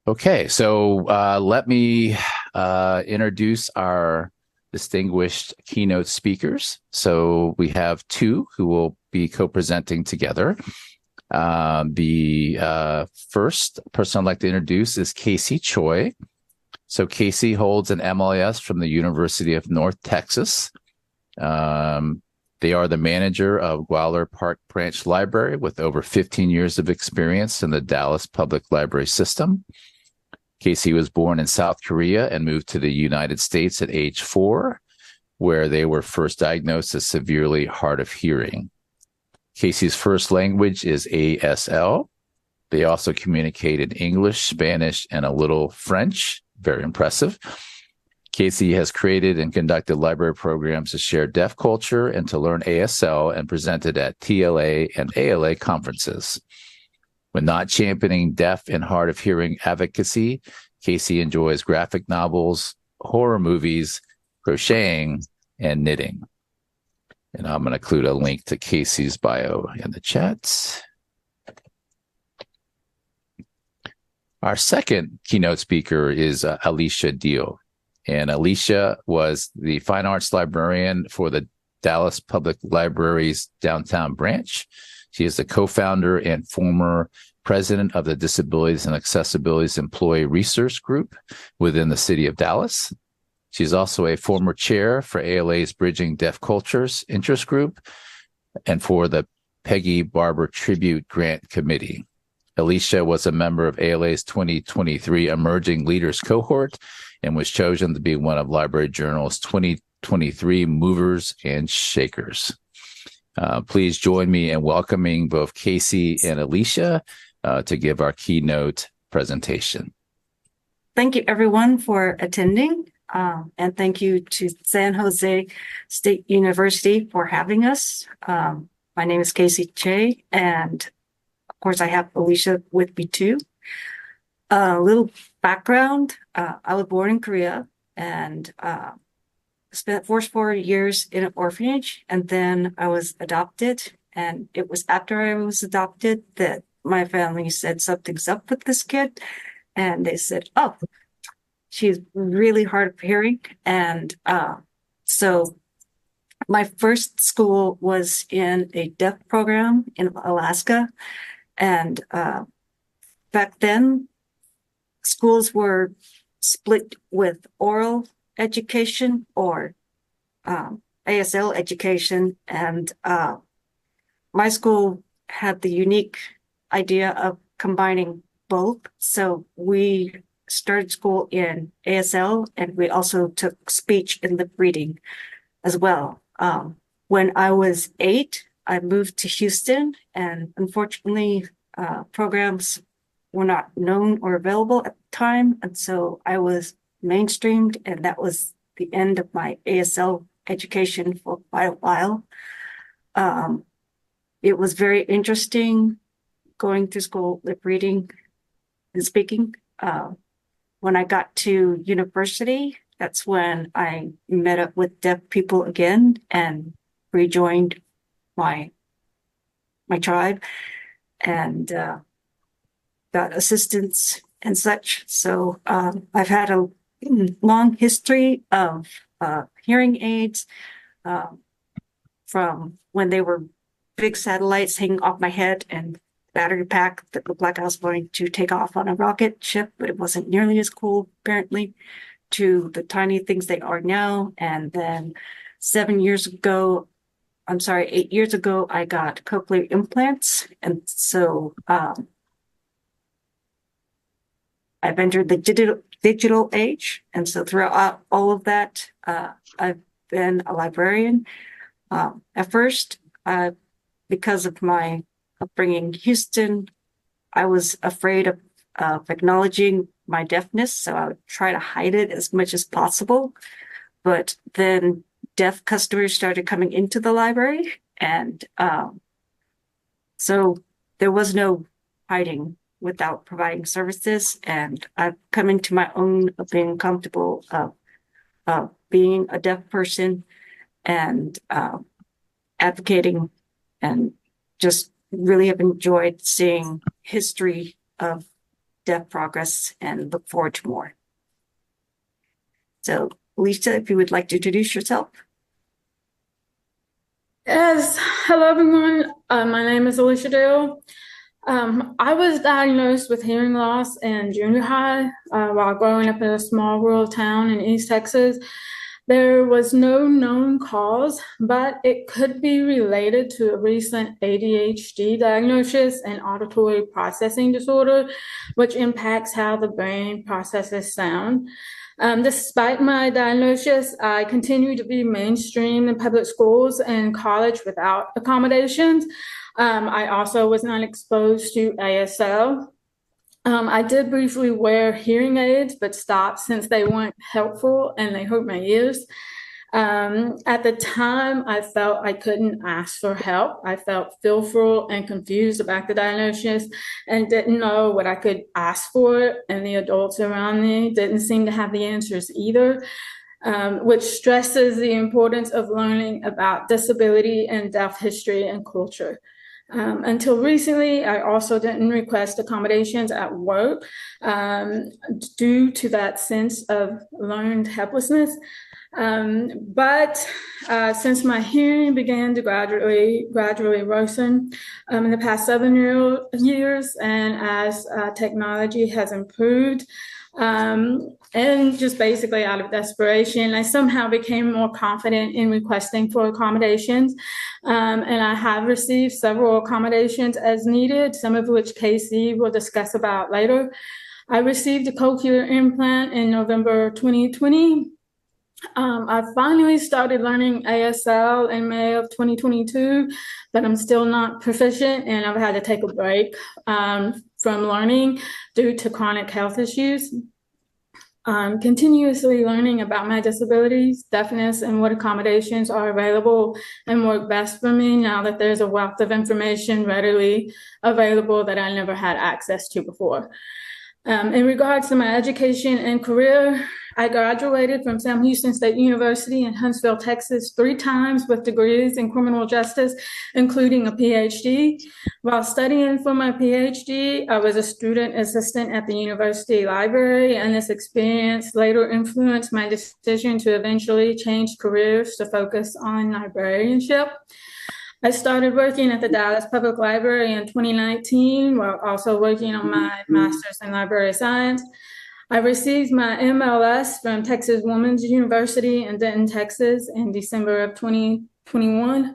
Okay, so let me introduce our distinguished keynote speakers. So we have two who will be co-presenting together. The first person I'd like to introduce is Casey Choi. So Casey holds an MLIS from the University of North Texas. They are the manager of Gualar Park Branch Library with over 15 years of experience in the Dallas Public Library System. Casey was born in South Korea and moved to the United States at age 4, where they were first diagnosed as severely hard of hearing. Casey's first language is ASL. They also communicate in English, Spanish, and a little French. Very impressive. Casey has created and conducted library programs to share deaf culture and to learn ASL and presented at TLA and ALA conferences. When not championing deaf and hard of hearing advocacy, Casey enjoys graphic novels, horror movies, crocheting, and knitting. And I'm going to include a link to Casey's bio in the chat. Our second keynote speaker is Alicia Dio. And Alicia was the fine arts librarian for the Dallas Public Library's downtown branch. She is the co-founder and former president of the Disabilities and Accessibilities Employee Research Group within the city of Dallas. She's also a former chair for ALA's Bridging Deaf Cultures Interest Group and for the Peggy Barber Tribute Grant Committee. Alicia was a member of ALA's 2023 Emerging Leaders Cohort and was chosen to be one of Library Journal's 2023 Movers and Shakers. Please join me in welcoming both Casey and Alicia to give our keynote presentation. Thank you, everyone, for attending. And thank you to San Jose State University for having us. My name is Casey Che, and of course, I have Alicia with me too. A little background, I was born in Korea and spent 4 years in an orphanage, and then I was adopted. And it was after I was adopted that my family said something's up with this kid. And they said, oh, she's really hard of hearing. And so my first school was in a deaf program in Alaska. And back then, schools were split with oral education or ASL education. And my school had the unique idea of combining both. So we started school in ASL, and we also took speech and lip reading as well. When I was 8, I moved to Houston, and unfortunately, programs were not known or available at the time. And so I was mainstreamed, and that was the end of my ASL education for quite a while. It was very interesting going through school, lip reading and speaking. When I got to university, that's when I met up with deaf people again and rejoined my tribe and got assistance and such. So I've had a long history of hearing aids from when they were big satellites hanging off my head and battery pack that looked like I was going to take off on a rocket ship, but it wasn't nearly as cool, apparently, to the tiny things they are now. And then 8 years ago, I got cochlear implants. And so I've entered the digital age. And so throughout all of that, I've been a librarian. At first, because of my upbringing in Houston, I was afraid of acknowledging my deafness, so I would try to hide it as much as possible. But then deaf customers started coming into the library, and so there was no hiding without providing services. And I've come into my own of being comfortable of being a deaf person and advocating, and just really have enjoyed seeing history of deaf progress and look forward to more. So, Lisa, if you would like to introduce yourself. Yes, hello everyone. My name is Alicia Dale. I was diagnosed with hearing loss in junior high while growing up in a small rural town in East Texas. There was no known cause, but it could be related to a recent ADHD diagnosis and auditory processing disorder, which impacts how the brain processes sound. Despite my diagnosis, I continue to be mainstream in public schools and college without accommodations. I also was not exposed to ASL. I did briefly wear hearing aids, but stopped since they weren't helpful and they hurt my ears. At the time, I felt I couldn't ask for help. I felt fearful and confused about the diagnosis and didn't know what I could ask for. And the adults around me didn't seem to have the answers either, which stresses the importance of learning about disability and deaf history and culture. Until recently, I also didn't request accommodations at work due to that sense of learned helplessness. But since my hearing began to gradually worsen in the past 7 years, and as technology has improved, and just basically out of desperation, I somehow became more confident in requesting for accommodations. And I have received several accommodations as needed, some of which Casey will discuss about later. I received a cochlear implant in November 2020. I finally started learning ASL in May of 2022, but I'm still not proficient and I've had to take a break from learning due to chronic health issues. I'm continuously learning about my disabilities, deafness, and what accommodations are available and work best for me now that there's a wealth of information readily available that I never had access to before. In regards to my education and career, I graduated from Sam Houston State University in Huntsville, Texas, 3 times with degrees in criminal justice, including a PhD. While studying for my PhD, I was a student assistant at the university library, and this experience later influenced my decision to eventually change careers to focus on librarianship. I started working at the Dallas Public Library in 2019 while also working on my master's in library science. I received my MLS from Texas Women's University in Denton, Texas in December of 2021.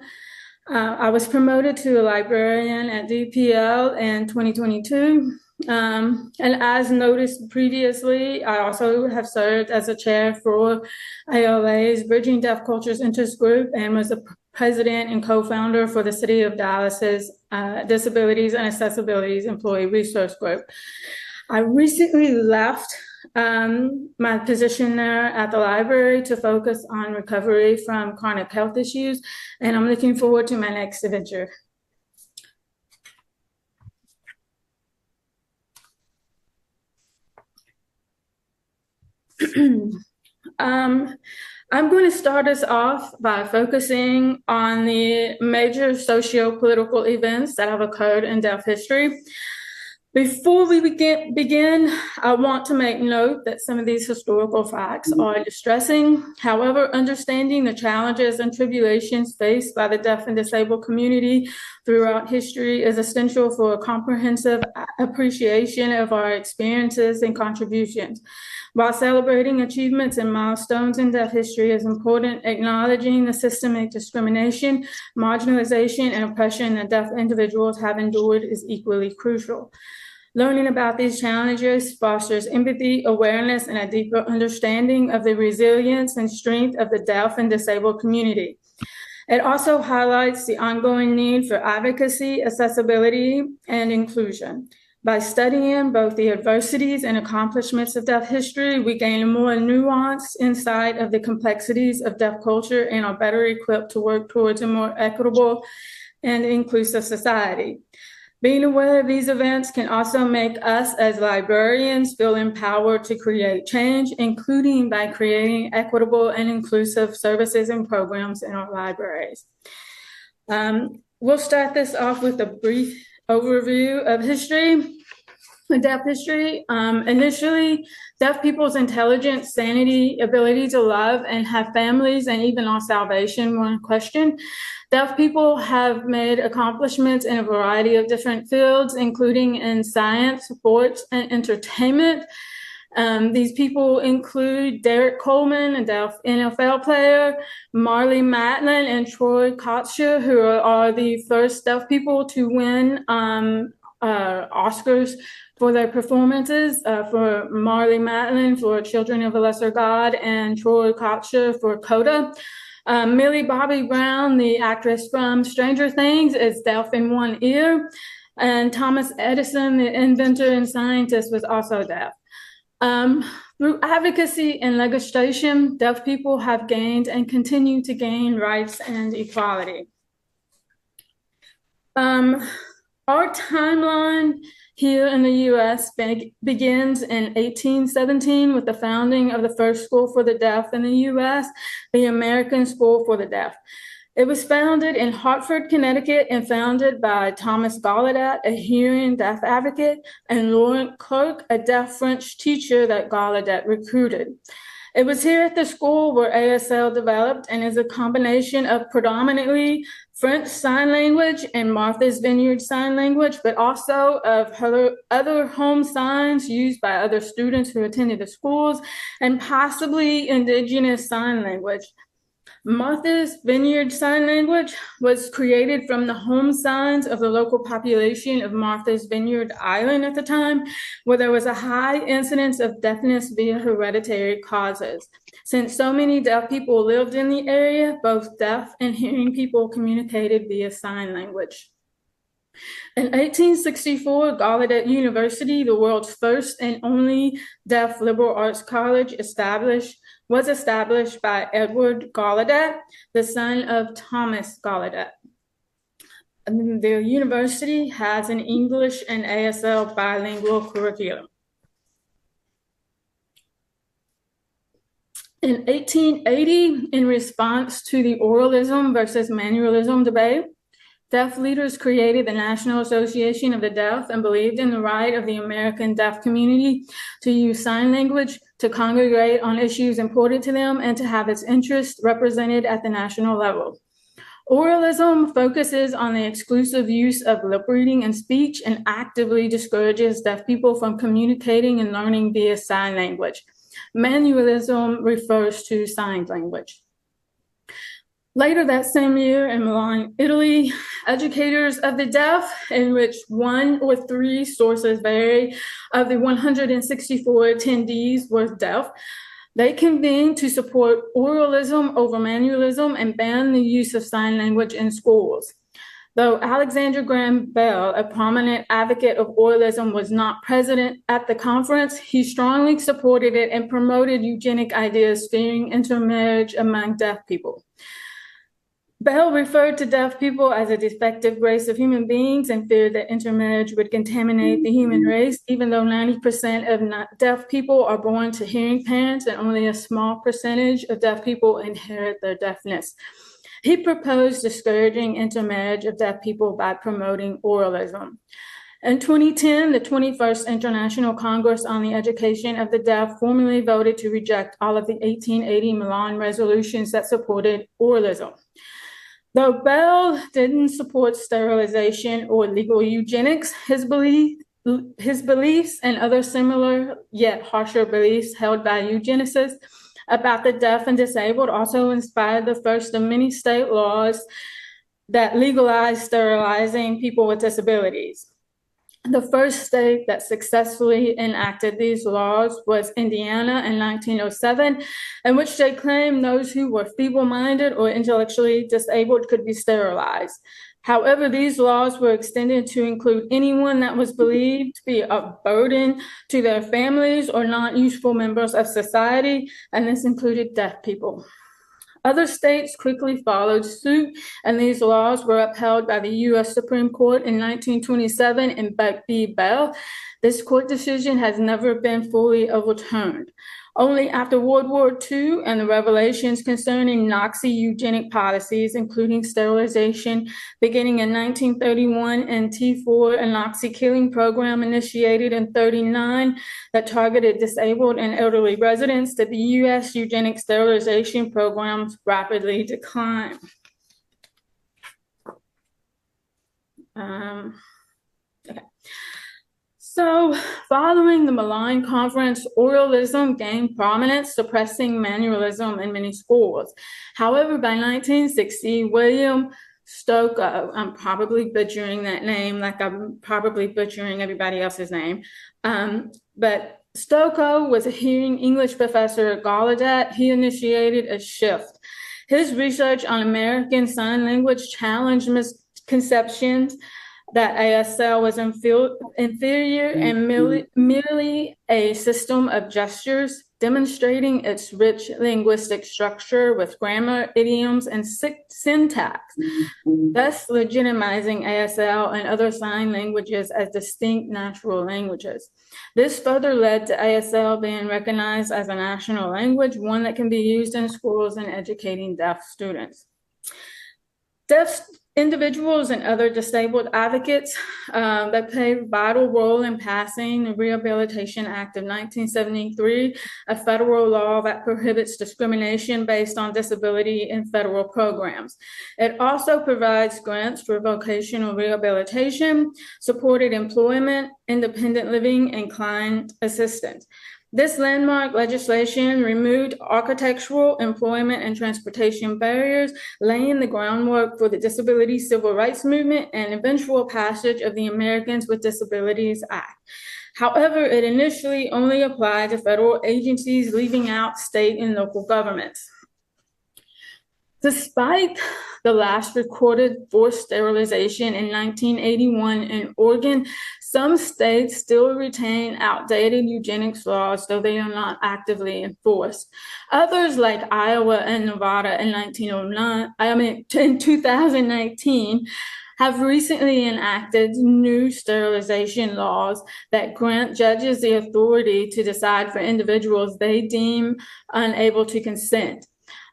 I was promoted to a librarian at DPL in 2022. And as noticed previously, I also have served as a chair for ALA's Bridging Deaf Cultures Interest Group and was the president and co-founder for the City of Dallas's Disabilities and Accessibilities Employee Resource Group. I recently left my position there at the library to focus on recovery from chronic health issues, and I'm looking forward to my next adventure. I'm going to start us off by focusing on the major socio-political events that have occurred in deaf history. Before we begin, I want to make note that some of these historical facts are distressing. However, understanding the challenges and tribulations faced by the deaf and disabled community throughout history is essential for a comprehensive appreciation of our experiences and contributions. While celebrating achievements and milestones in deaf history is important, acknowledging the systemic discrimination, marginalization, and oppression that deaf individuals have endured is equally crucial. Learning about these challenges fosters empathy, awareness, and a deeper understanding of the resilience and strength of the deaf and disabled community. It also highlights the ongoing need for advocacy, accessibility, and inclusion. By studying both the adversities and accomplishments of deaf history, we gain a more nuanced insight of the complexities of deaf culture and are better equipped to work towards a more equitable and inclusive society. Being aware of these events can also make us as librarians feel empowered to create change, including by creating equitable and inclusive services and programs in our libraries. We'll start this off with a brief overview of history. deaf history. Initially, deaf people's intelligence, sanity, ability to love and have families, and even our salvation were in question. Deaf people have made accomplishments in a variety of different fields, including in science, sports, and entertainment. These people include Derek Coleman, a deaf NFL player, Marlee Matlin, and Troy Kotsur, who are the first deaf people to win Oscars for their performances, for Marlee Matlin for Children of a Lesser God and Troy Kotsur for Coda. Millie Bobby Brown, the actress from Stranger Things, is deaf in one ear. And Thomas Edison, the inventor and scientist, was also deaf. Through advocacy and legislation, deaf people have gained and continue to gain rights and equality. Our timeline here in the U.S. begins in 1817 with the founding of the first school for the deaf in the U.S., the American School for the Deaf. It was founded in Hartford, Connecticut, and founded by Thomas Gallaudet, a hearing deaf advocate, and Laurent Clerc, a deaf French teacher that Gallaudet recruited. It was here at the school where ASL developed and is a combination of predominantly French Sign Language and Martha's Vineyard Sign Language, but also of other home signs used by other students who attended the schools, and possibly Indigenous Sign Language. Martha's Vineyard Sign Language was created from the home signs of the local population of Martha's Vineyard Island at the time, where there was a high incidence of deafness via hereditary causes. Since so many deaf people lived in the area, both deaf and hearing people communicated via sign language. In 1864, Gallaudet University, the world's first and only deaf liberal arts college, was established by Edward Gallaudet, the son of Thomas Gallaudet. The university has an English and ASL bilingual curriculum. In 1880, in response to the oralism versus manualism debate, deaf leaders created the National Association of the Deaf and believed in the right of the American deaf community to use sign language, to congregate on issues important to them, and to have its interests represented at the national level. Oralism focuses on the exclusive use of lip reading and speech and actively discourages deaf people from communicating and learning via sign language. Manualism refers to sign language. Later that same year in Milan, Italy, educators of the deaf, in which one or three sources vary, of the 164 attendees were deaf, they convened to support oralism over manualism and ban the use of sign language in schools. Though Alexander Graham Bell, a prominent advocate of oralism, was not present at the conference, he strongly supported it and promoted eugenic ideas fearing intermarriage among deaf people. Bell referred to deaf people as a defective race of human beings and feared that intermarriage would contaminate the human race, even though 90% of deaf people are born to hearing parents and only a small percentage of deaf people inherit their deafness. He proposed discouraging intermarriage of deaf people by promoting oralism. In 2010, the 21st International Congress on the Education of the Deaf formally voted to reject all of the 1880 Milan resolutions that supported oralism. Though Bell didn't support sterilization or legal eugenics, his beliefs and other similar yet harsher beliefs held by eugenicists about the deaf and disabled also inspired the first of many state laws that legalized sterilizing people with disabilities. The first state that successfully enacted these laws was Indiana in 1907, in which they claimed those who were feeble-minded or intellectually disabled could be sterilized. However, these laws were extended to include anyone that was believed to be a burden to their families or not useful members of society, and this included deaf people. Other states quickly followed suit, and these laws were upheld by the U.S. Supreme Court in 1927 in Buck v. Bell. This court decision has never been fully overturned. Only after World War II and the revelations concerning Nazi eugenic policies, including sterilization, beginning in 1931 and T4, a Nazi killing program initiated in 1939 that targeted disabled and elderly residents, did the U.S. eugenic sterilization programs rapidly decline. Okay. So, following the Milan Conference, oralism gained prominence, suppressing manualism in many schools. However, by 1960, William Stokoe, I'm probably butchering that name like I'm probably butchering everybody else's name, but Stokoe was a hearing English professor at Gallaudet. He initiated a shift. His research on American Sign Language challenged misconceptions that ASL was inferior and merely a system of gestures, demonstrating its rich linguistic structure with grammar, idioms, and syntax, thus legitimizing ASL and other sign languages as distinct natural languages. This further led to ASL being recognized as a national language, one that can be used in schools and educating deaf students. Deaf individuals and other disabled advocates that played a vital role in passing the Rehabilitation Act of 1973, a federal law that prohibits discrimination based on disability in federal programs. It also provides grants for vocational rehabilitation, supported employment, independent living, and client assistance. This landmark legislation removed architectural, employment, and transportation barriers, laying the groundwork for the disability civil rights movement and eventual passage of the Americans with Disabilities Act. However, it initially only applied to federal agencies, leaving out state and local governments. Despite the last recorded forced sterilization in 1981 in Oregon, some states still retain outdated eugenics laws, though they are not actively enforced. Others, like Iowa and Nevada in 2019, have recently enacted new sterilization laws that grant judges the authority to decide for individuals they deem unable to consent.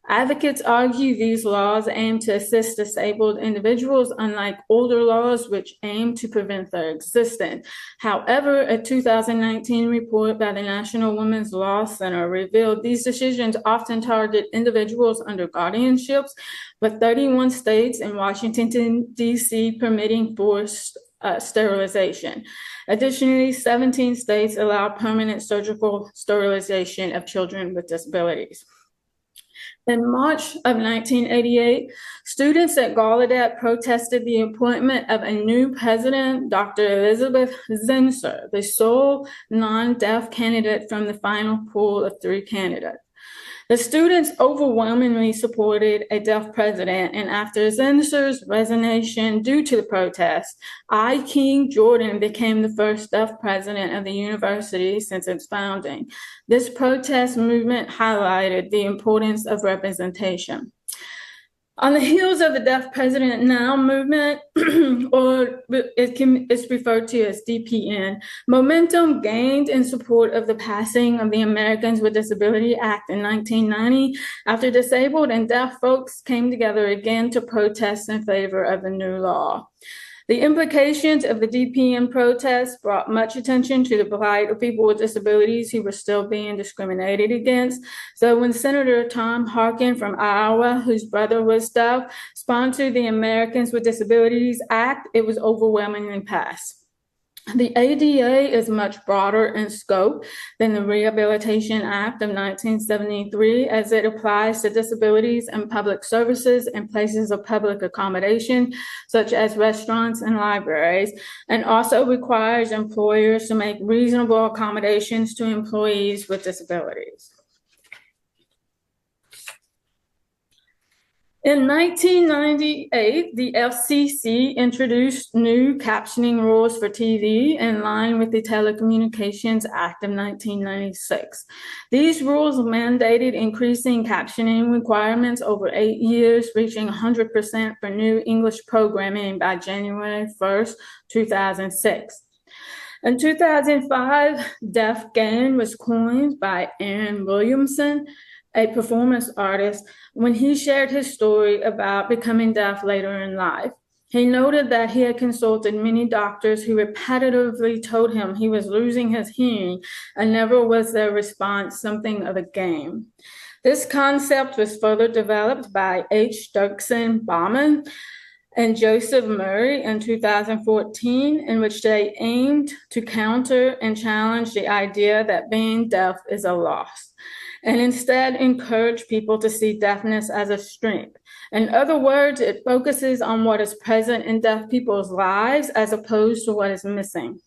Advocates argue these laws aim to assist disabled individuals, unlike older laws which aim to prevent their existence. However, a 2019 report by the National Women's Law Center revealed these decisions often target individuals under guardianships, with 31 states and Washington, D.C. permitting forced sterilization. Additionally, 17 states allow permanent surgical sterilization of children with disabilities. In March of 1988, students at Gallaudet protested the appointment of a new president, Dr. Elizabeth Zinsser, the sole non-deaf candidate from the final pool of 3 candidates. The students overwhelmingly supported a deaf president, and after Zinsser's resignation due to the protests, I. King Jordan became the first deaf president of the university since its founding. This protest movement highlighted the importance of representation. On the heels of the Deaf President Now movement, or it's referred to as DPN, momentum gained in support of the passing of the Americans with Disabilities Act in 1990 after disabled and deaf folks came together again to protest in favor of the new law. The implications of the DPN protests brought much attention to the plight of people with disabilities who were still being discriminated against. So when Senator Tom Harkin from Iowa, whose brother was deaf, sponsored the Americans with Disabilities Act, it was overwhelmingly passed. The ADA is much broader in scope than the Rehabilitation Act of 1973, as it applies to disabilities and public services and places of public accommodation, such as restaurants and libraries, and also requires employers to make reasonable accommodations to employees with disabilities. In 1998, the FCC introduced new captioning rules for TV in line with the Telecommunications Act of 1996. These rules mandated increasing captioning requirements over 8 years, reaching 100% for new English programming by January 1st, 2006. In 2005, Deaf Gain was coined by Aaron Williamson, a performance artist, when he shared his story about becoming deaf later in life. He noted that he had consulted many doctors who repetitively told him he was losing his hearing, and never was their response something of a game. This concept was further developed by H. Dirksen Bauman and Joseph Murray in 2014, in which they aimed to counter and challenge the idea that being deaf is a loss, and instead encourage people to see deafness as a strength. In other words, it focuses on what is present in deaf people's lives as opposed to what is missing.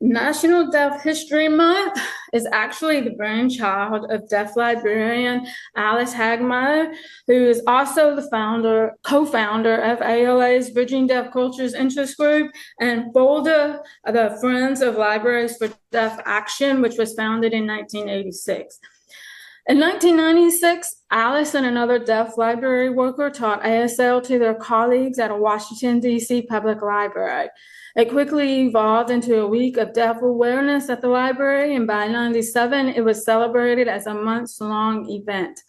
National Deaf History Month is actually the brainchild of deaf librarian Alice Hagmeyer, who is also the co-founder of ALA's Bridging Deaf Cultures Interest Group, and FOLDA, the Friends of Libraries for Deaf Action, which was founded in 1986. In 1996, Alice and another deaf library worker taught ASL to their colleagues at a Washington, D.C. public library. It quickly evolved into a week of deaf awareness at the library, and by 1997, it was celebrated as a months-long event.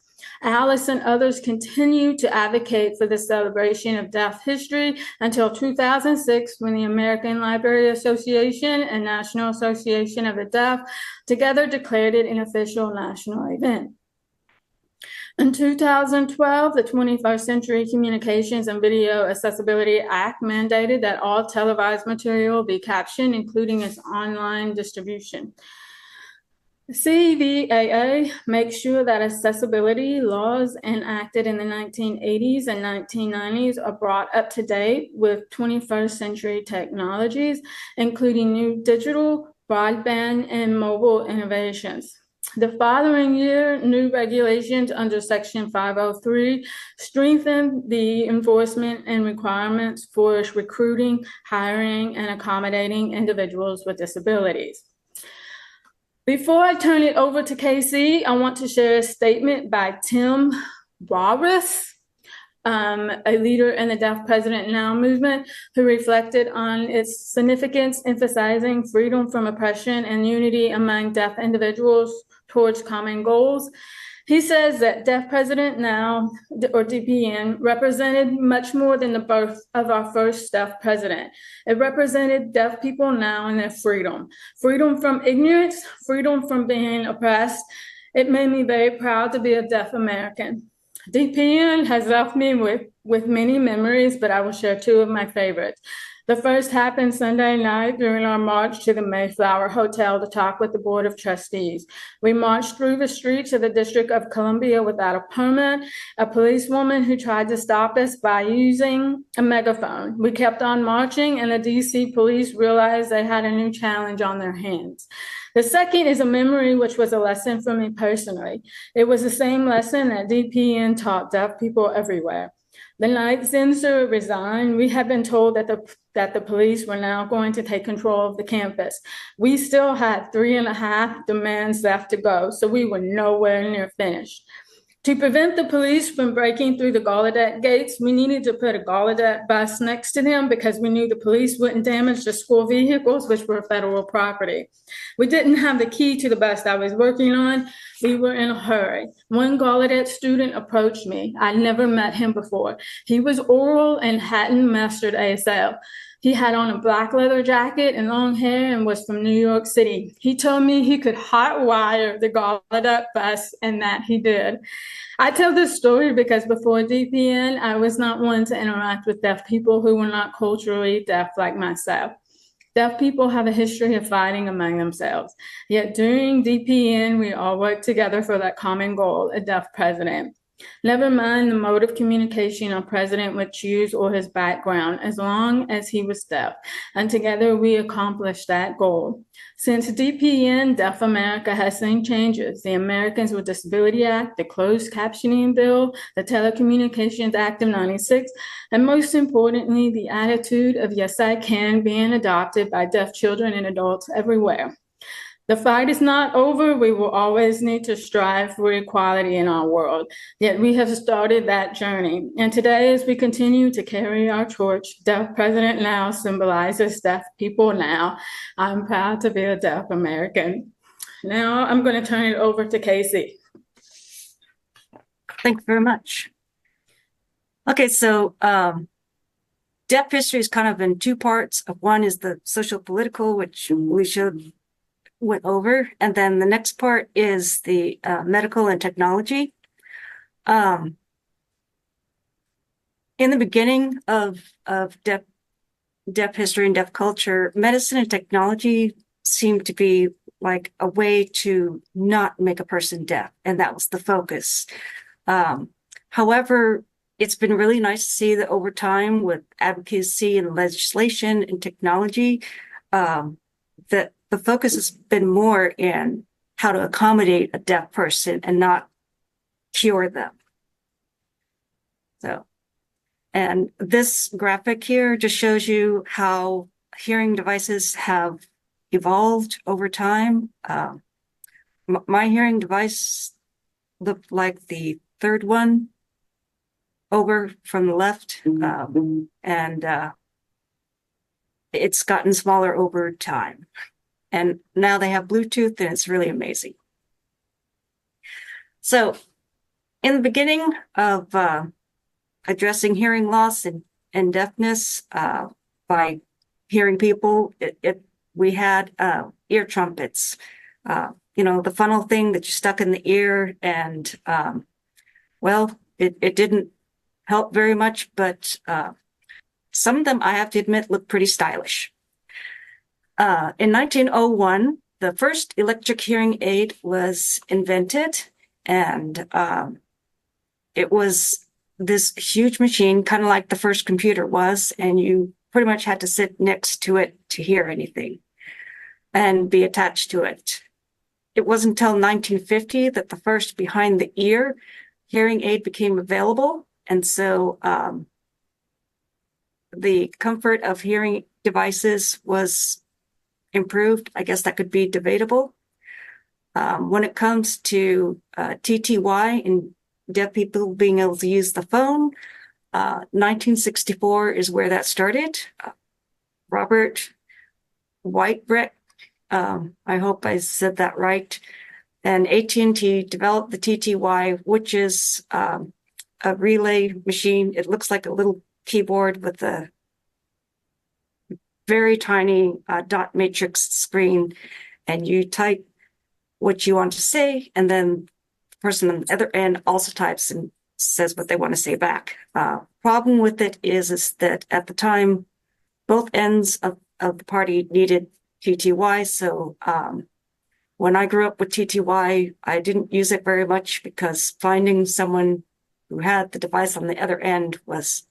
Alice and others continued to advocate for the celebration of deaf history until 2006, when the American Library Association and National Association of the Deaf together declared it an official national event. In 2012, the 21st Century Communications and Video Accessibility Act mandated that all televised material be captioned, including its online distribution. CVAA makes sure that accessibility laws enacted in the 1980s and 1990s are brought up to date with 21st century technologies, including new digital, broadband, and mobile innovations. The following year, new regulations under Section 503 strengthened the enforcement and requirements for recruiting, hiring, and accommodating individuals with disabilities. Before I turn it over to Casey, I want to share a statement by Tim Walrath, a leader in the Deaf President Now movement, who reflected on its significance, emphasizing freedom from oppression and unity among deaf individuals towards common goals. He says that Deaf President Now, or DPN, represented much more than the birth of our first deaf president. It represented deaf people now and their freedom. Freedom from ignorance, freedom from being oppressed. It made me very proud to be a deaf American. DPN has left me with many memories, but I will share two of my favorites. The first happened Sunday night during our march to the Mayflower Hotel to talk with the Board of Trustees. We marched through the streets of the District of Columbia without a permit, a policewoman who tried to stop us by using a megaphone. We kept on marching, and the DC police realized they had a new challenge on their hands. The second is a memory which was a lesson for me personally. It was the same lesson that DPN taught deaf people everywhere. The night Zinsser resigned, we had been told that the police were now going to take control of the campus. We still had 3.5 demands left to go, so we were nowhere near finished. To prevent the police from breaking through the Gallaudet gates, we needed to put a Gallaudet bus next to them because we knew the police wouldn't damage the school vehicles, which were federal property. We didn't have the key to the bus I was working on. We were in a hurry. One Gallaudet student approached me. I'd never met him before. He was oral and hadn't mastered ASL. He had on a black leather jacket and long hair and was from New York City. He told me he could hotwire the Gallaudet bus, and that he did. I tell this story because before DPN, I was not one to interact with deaf people who were not culturally deaf like myself. Deaf people have a history of fighting among themselves. Yet during DPN, we all worked together for that common goal, a deaf president. Never mind the mode of communication our president would choose or his background, as long as he was deaf. And together we accomplished that goal. Since DPN, Deaf America has seen changes. The Americans with Disability Act, the Closed Captioning Bill, the Telecommunications Act of '96, and most importantly, the attitude of yes, I can being adopted by deaf children and adults everywhere. The fight is not over. We will always need to strive for equality in our world. Yet we have started that journey. And today, as we continue to carry our torch, Deaf President Now symbolizes deaf people now. I'm proud to be a deaf American. Now I'm going to turn it over to Casey. Thank you very much. Okay, so deaf history is kind of in two parts. One is the social political, which we went over, and then the next part is the medical and technology. In the beginning of deaf history and deaf culture, medicine and technology seemed to be like a way to not make a person deaf, and that was the focus. However, it's been really nice to see that over time with advocacy and legislation and technology, that the focus has been more in how to accommodate a deaf person and not cure them. So, and this graphic here just shows you how hearing devices have evolved over time. My hearing device looked like the third one over from the left, and it's gotten smaller over time. And now they have Bluetooth, and it's really amazing. So in the beginning of addressing hearing loss and deafness by hearing people, we had ear trumpets, the funnel thing that you stuck in the ear, and well, it didn't help very much, but some of them, I have to admit, look pretty stylish. In 1901, the first electric hearing aid was invented, and it was this huge machine, kind of like the first computer was, and you pretty much had to sit next to it to hear anything and be attached to it. It wasn't until 1950 that the first behind the ear hearing aid became available. And so the comfort of hearing devices was improved. I guess that could be debatable. When it comes to TTY and deaf people being able to use the phone, 1964 is where that started. Robert Whitebread, I hope I said that right, and AT&T developed the TTY, which is a relay machine. It looks like a little keyboard with a very tiny dot matrix screen, and you type what you want to say, and then the person on the other end also types and says what they want to say back. Problem with it is that at the time, both ends of the party needed TTY. So when I grew up with TTY, I didn't use it very much because finding someone who had the device on the other end was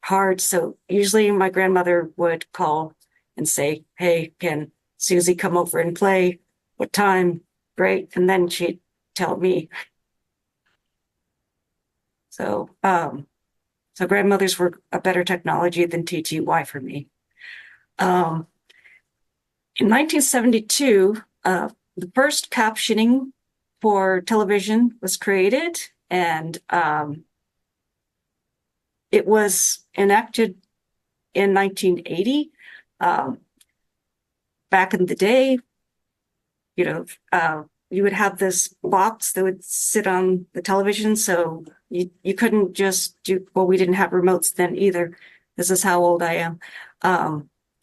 hard. So usually my grandmother would call and say, "Hey, can Susie come over and play? What time?" Great. And then she'd tell me. So, so grandmothers were a better technology than TTY for me. In 1972, the first captioning for television was created, and it was enacted in 1980. Back in the day, you would have this box that would sit on the television, so you couldn't just do, well, we didn't have remotes then either. This is how old I am.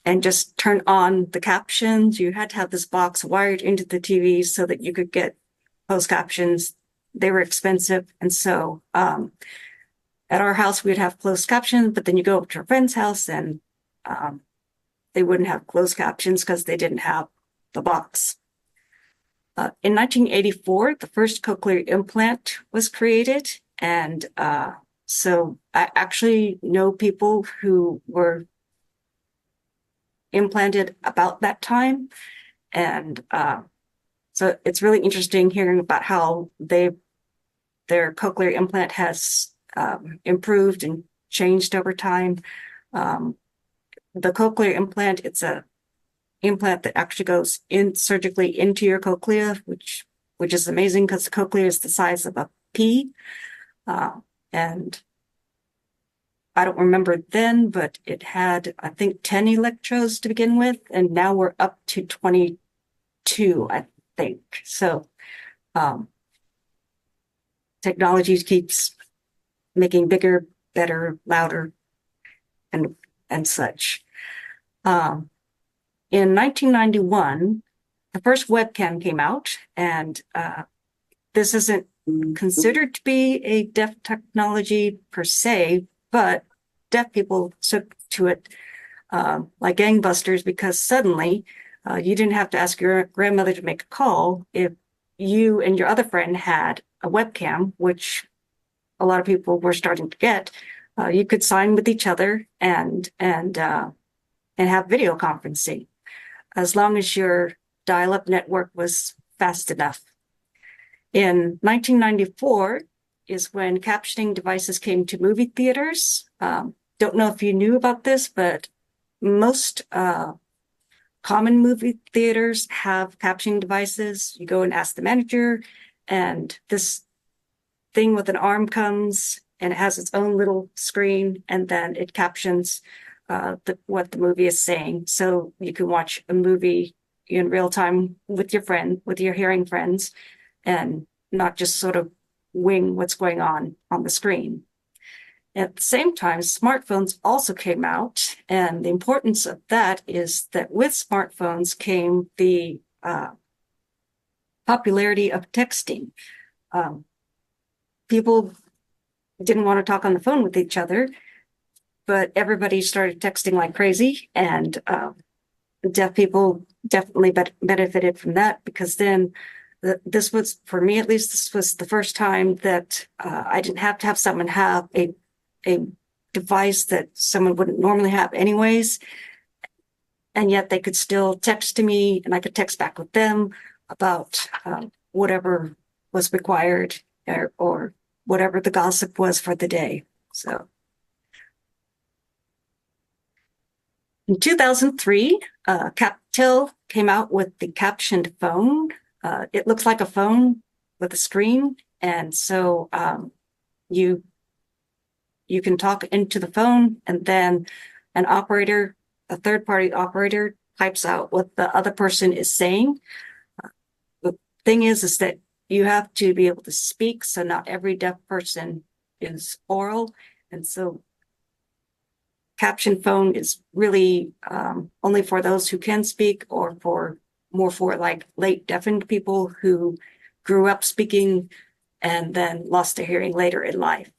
And just turn on the captions. You had to have this box wired into the TV so that you could get closed captions. They were expensive. And so at our house, we'd have closed captions, but then you go up to a friend's house and they wouldn't have closed captions because they didn't have the box. In 1984, the first cochlear implant was created. And so I actually know people who were implanted about that time. And so it's really interesting hearing about how their cochlear implant has improved and changed over time. The cochlear implant, it's a implant that actually goes in surgically into your cochlea, which is amazing because the cochlea is the size of a pea. And I don't remember then, but it had, I think, 10 electrodes to begin with, and now we're up to 22, I think. So technology keeps making bigger, better, louder, and such. In 1991, the first webcam came out, and this isn't considered to be a deaf technology per se, but deaf people took to it like gangbusters, because suddenly you didn't have to ask your grandmother to make a call. If you and your other friend had a webcam, which a lot of people were starting to get, you could sign with each other and have video conferencing, as long as your dial-up network was fast enough. In 1994 is when captioning devices came to movie theaters. Don't know if you knew about this, but most common movie theaters have captioning devices. You go and ask the manager, and this thing with an arm comes, and it has its own little screen, and then it captions what the movie is saying. So you can watch a movie in real time with your hearing friends, and not just sort of wing what's going on the screen. At the same time, smartphones also came out, and the importance of that is that with smartphones came the popularity of texting. People didn't want to talk on the phone with each other, but everybody started texting like crazy, and deaf people definitely benefited from that, because then this was, for me at least, this was the first time that I didn't have to have someone have a device that someone wouldn't normally have anyways, and yet they could still text to me, and I could text back with them about whatever was required, or whatever the gossip was for the day. So in 2003, Captel came out with the captioned phone. It looks like a phone with a screen, and so you can talk into the phone, and then an operator, a third-party operator, types out what the other person is saying. The thing is that you have to be able to speak, so not every deaf person is oral, and so caption phone is really only for those who can speak, or more for like late deafened people who grew up speaking and then lost their hearing later in life.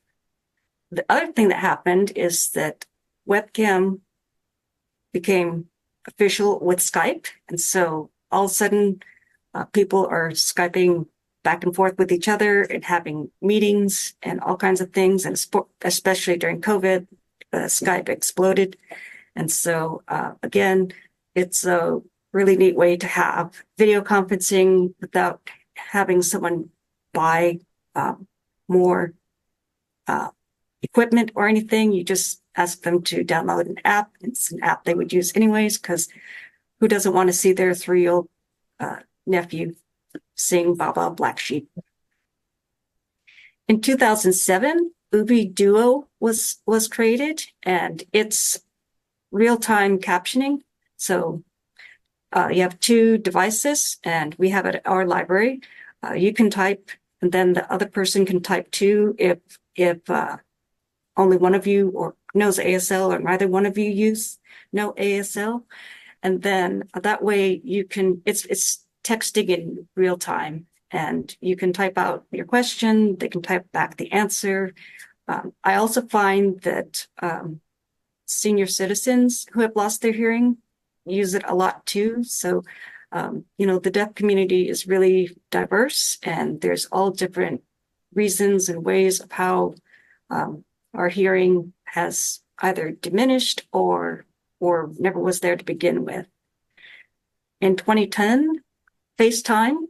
The other thing that happened is that webcam became official with Skype. And so all of a sudden, people are Skyping back and forth with each other and having meetings and all kinds of things. And especially during COVID, Skype exploded. And so again, it's a really neat way to have video conferencing without having someone buy more equipment or anything. You just ask them to download an app. It's an app they would use anyways, because who doesn't want to see their 3-year-old nephew sing Baba Black Sheep? In 2007, Ubi Duo was created, and it's real-time captioning. So you have 2 devices, and we have it at our library. You can type, and then the other person can type too if only one of you knows ASL, or neither one of you know ASL. And then that way you can, it's texting in real time, and you can type out your question, they can type back the answer. I also find that senior citizens who have lost their hearing use it a lot too. So, the deaf community is really diverse, and there's all different reasons and ways of how our hearing has either diminished or never was there to begin with. In 2010, FaceTime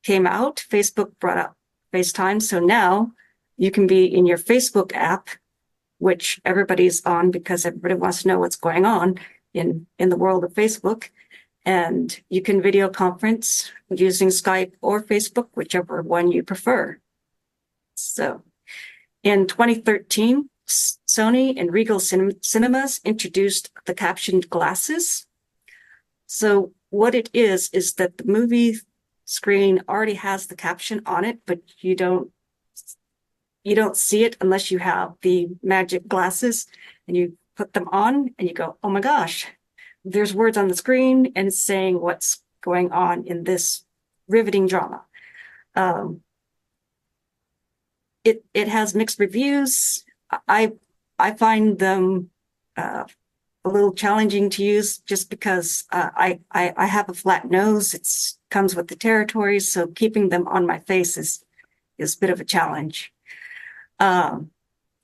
came out. Facebook brought up FaceTime. So now you can be in your Facebook app, which everybody's on because everybody wants to know what's going on in the world of Facebook. and you can video conference using Skype or Facebook, whichever one you prefer. So in 2013, Sony and Regal Cinemas introduced the captioned glasses. So what it is that the movie screen already has the caption on it, but you don't see it unless you have the magic glasses, and you put them on and you go, oh my gosh, there's words on the screen and it's saying what's going on in this riveting drama. It has mixed reviews. I find them a little challenging to use just because I have a flat nose. It comes with the territories, so keeping them on my face is a bit of a challenge. In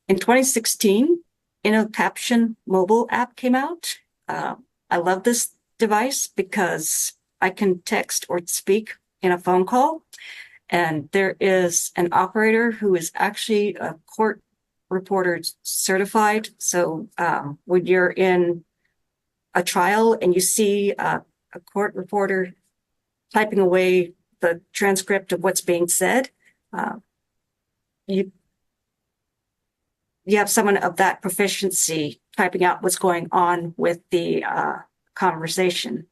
2016, InnoCaption mobile app came out. I love this device because I can text or speak in a phone call. And there is an operator who is actually a court reporter certified. So when you're in a trial and you see a court reporter typing away the transcript of what's being said, you have someone of that proficiency typing out what's going on with the conversation.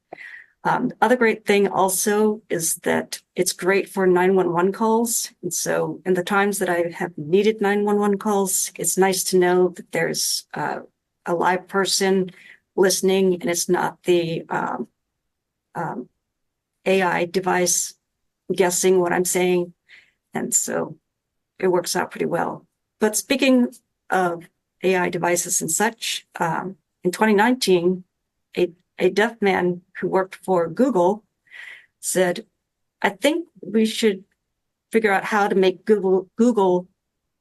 The other great thing also is that it's great for 911 calls. And so in the times that I have needed 911 calls, it's nice to know that there's a live person listening and it's not the AI device guessing what I'm saying. And so it works out pretty well. But speaking of AI devices and such, in 2019, a deaf man who worked for Google said, I think we should figure out how to make Google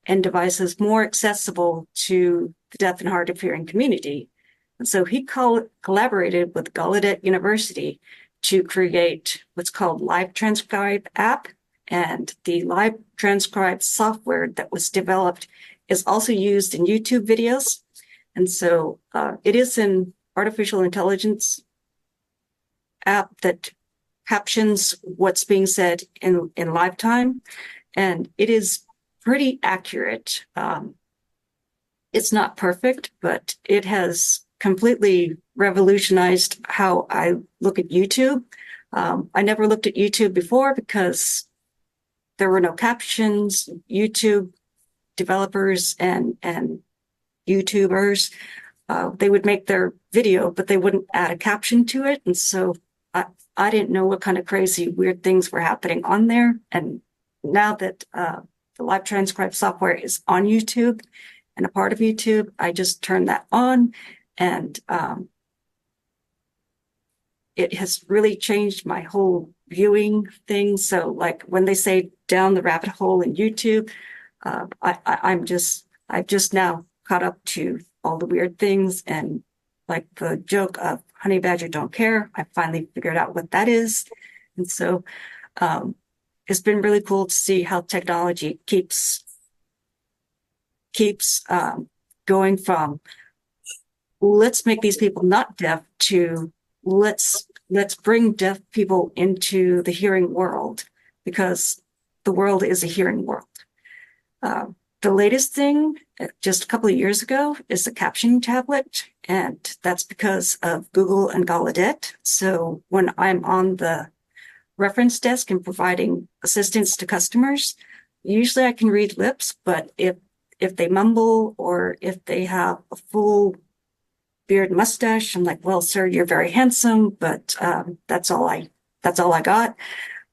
and devices more accessible to the deaf and hard of hearing community. And so he collaborated with Gallaudet University to create what's called Live Transcribe app. And the Live Transcribe software that was developed is also used in YouTube videos. And so it is an artificial intelligence app that captions what's being said in live time. And it is pretty accurate. It's not perfect, but it has completely revolutionized how I look at YouTube. I never looked at YouTube before because there were no captions. YouTube developers and YouTubers, they would make their video, but they wouldn't add a caption to it. And so I didn't know what kind of crazy, weird things were happening on there. And now that the Live Transcribe software is on YouTube and a part of YouTube, I just turned that on, and it has really changed my whole viewing thing. So like when they say down the rabbit hole in YouTube, I've just now caught up to all the weird things, and like the joke of honey badger don't care, I finally figured out what that is. And so it's been really cool to see how technology keeps going from let's make these people not deaf to let's bring deaf people into the hearing world, because the world is a hearing world. The latest thing, just a couple of years ago, is the captioning tablet, and that's because of Google and Gallaudet. So when I'm on the reference desk and providing assistance to customers, usually I can read lips, but if they mumble or if they have a full beard and mustache, I'm like, well, sir, you're very handsome, but that's all I got.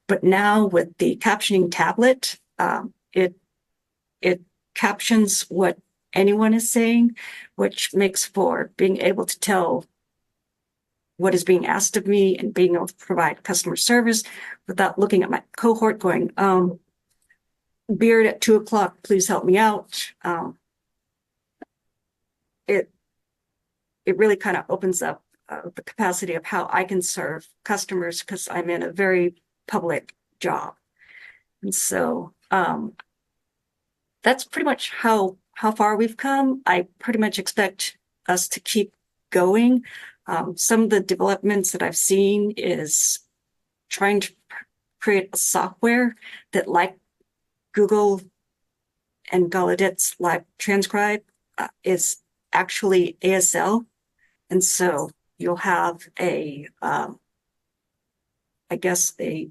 But now with the captioning tablet, it captions what anyone is saying, which makes for being able to tell what is being asked of me and being able to provide customer service without looking at my cohort going, beard at 2:00, please help me out. It really kind of opens up the capacity of how I can serve customers, because I'm in a very public job. And so that's pretty much how far we've come. I pretty much expect us to keep going. Some of the developments that I've seen is trying to create a software that, like Google and Gallaudet's Live Transcribe, is actually ASL. And so you'll have I guess a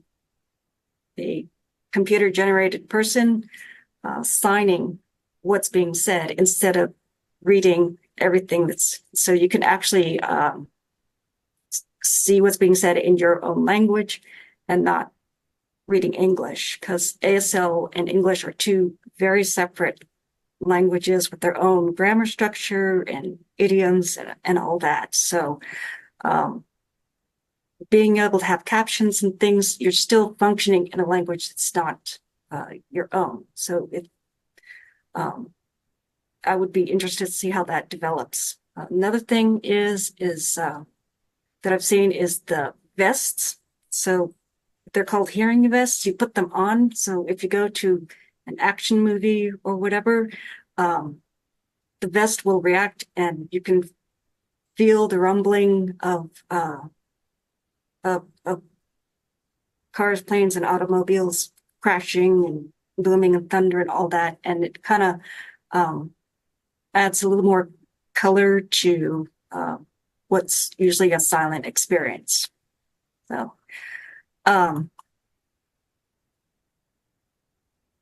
computer generated person signing what's being said instead of reading everything so you can actually see what's being said in your own language and not reading English, because ASL and English are two very separate languages with their own grammar structure and idioms and all that. So being able to have captions and things, you're still functioning in a language that's not your own. So I would be interested to see how that develops. Another thing is that I've seen is the vests. So they're called hearing vests. You put them on. So if you go to an action movie or whatever, the vest will react and you can feel the rumbling of cars, planes, and automobiles crashing and booming and thunder and all that. And it kind of adds a little more color to what's usually a silent experience.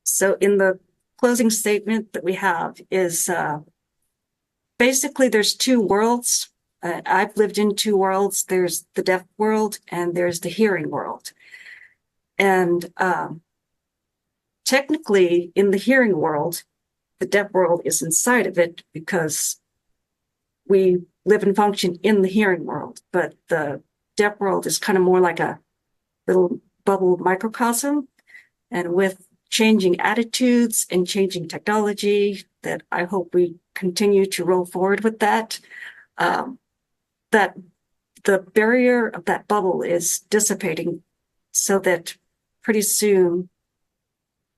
So in the closing statement that we have is basically there's two worlds. I've lived in two worlds. There's the deaf world and there's the hearing world. And technically in the hearing world, the deaf world is inside of it because we live and function in the hearing world, but the deaf world is kind of more like a little bubble microcosm. And with changing attitudes and changing technology, that I hope we continue to roll forward with that, that the barrier of that bubble is dissipating so that pretty soon,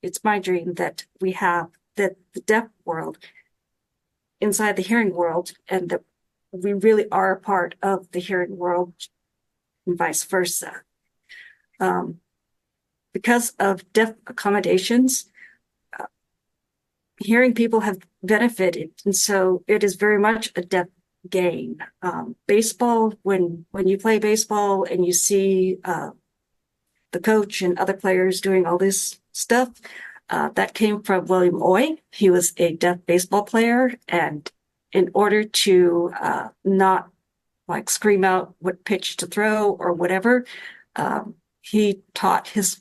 it's my dream that we have that the deaf world inside the hearing world, and that we really are a part of the hearing world and vice versa. Because of deaf accommodations, hearing people have benefited, and so it is very much a deaf gain. Baseball, when you play baseball and you see the coach and other players doing all this stuff, that came from William Oy. He was a deaf baseball player, and in order to not like scream out what pitch to throw or whatever, he taught his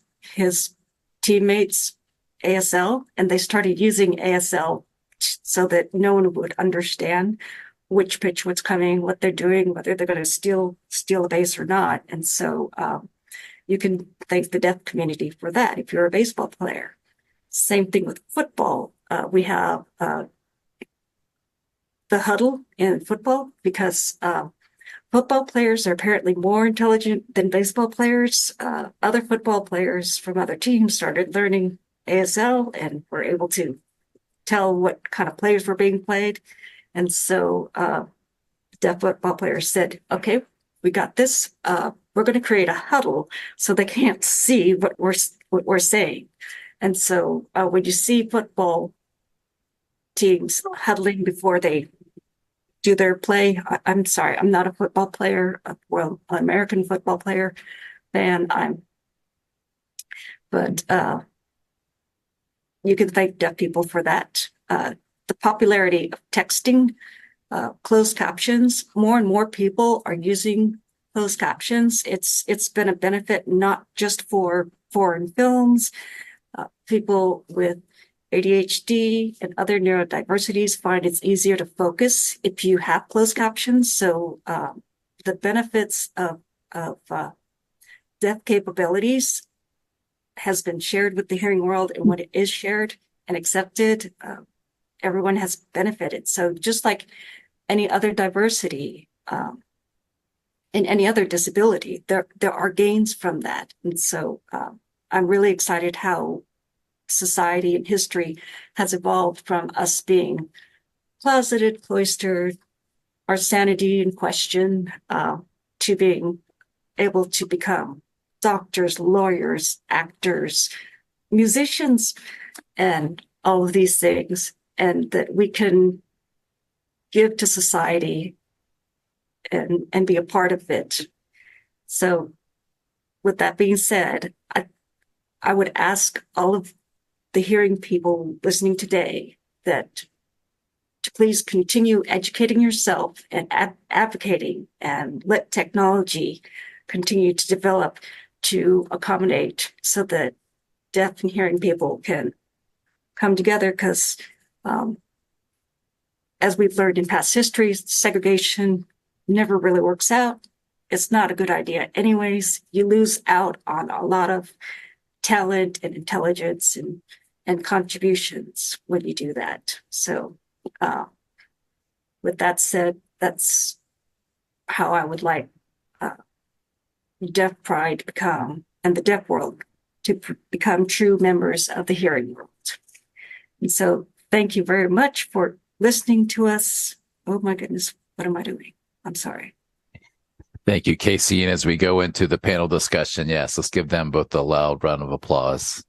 teammates ASL, and they started using ASL so that no one would understand which pitch was coming, what they're doing, whether they're going to steal a base or not. And so you can thank the deaf community for that if you're a baseball player. Same thing with football. We have the huddle in football because football players are apparently more intelligent than baseball players. Other football players from other teams started learning ASL and were able to tell what kind of plays were being played. And so deaf football players said, okay, we got this. We're going to create a huddle so they can't see what we're saying. And so when you see football teams huddling before they do their play, I'm sorry, I'm not a football player, well, an American football player fan. But you can thank deaf people for that. The popularity of texting, closed captions, more and more people are using closed captions. It's been a benefit not just for foreign films. People with ADHD and other neurodiversities find it's easier to focus if you have closed captions. So the benefits of deaf capabilities has been shared with the hearing world, and when it is shared and accepted, everyone has benefited. So just like any other diversity and any other disability, there are gains from that. And so I'm really excited how society and history has evolved from us being closeted, cloistered, our sanity in question, to being able to become doctors, lawyers, actors, musicians, and all of these things, and that we can give to society and be a part of it. So with that being said, I would ask all of the hearing people listening today that to please continue educating yourself and advocating, and let technology continue to develop to accommodate so that deaf and hearing people can come together, because as we've learned in past history, segregation never really works out. It's not a good idea anyways. You lose out on a lot of talent and intelligence and contributions when you do that. So with that said, that's how I would like Deaf Pride to become, and the deaf world to become true members of the hearing world. And so thank you very much for listening to us. Oh my goodness, what am I doing? I'm sorry. Thank you, Casey. And as we go into the panel discussion, yes, let's give them both a loud round of applause.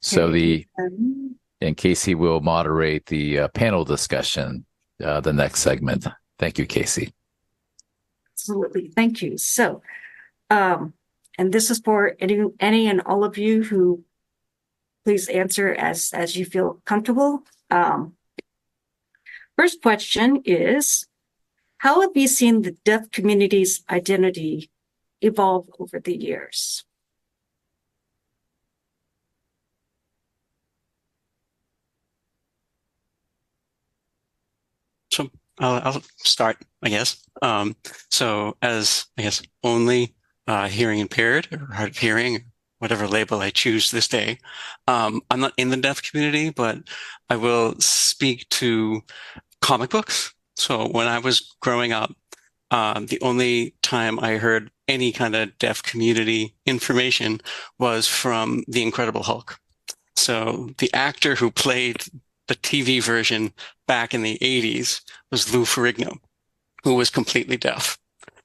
So and Casey will moderate the panel discussion, the next segment. Thank you, Casey. Absolutely. Thank you. So, and this is for any and all of you who please answer as you feel comfortable. First question is, how have you seen the deaf community's identity evolve over the years? So I'll start, I guess. So as, I guess, only hearing impaired or hard of hearing, whatever label I choose this day, I'm not in the deaf community, but I will speak to comic books. So when I was growing up, the only time I heard any kind of deaf community information was from The Incredible Hulk. So the actor who played the TV version back in the 80s was Lou Ferrigno, who was completely deaf.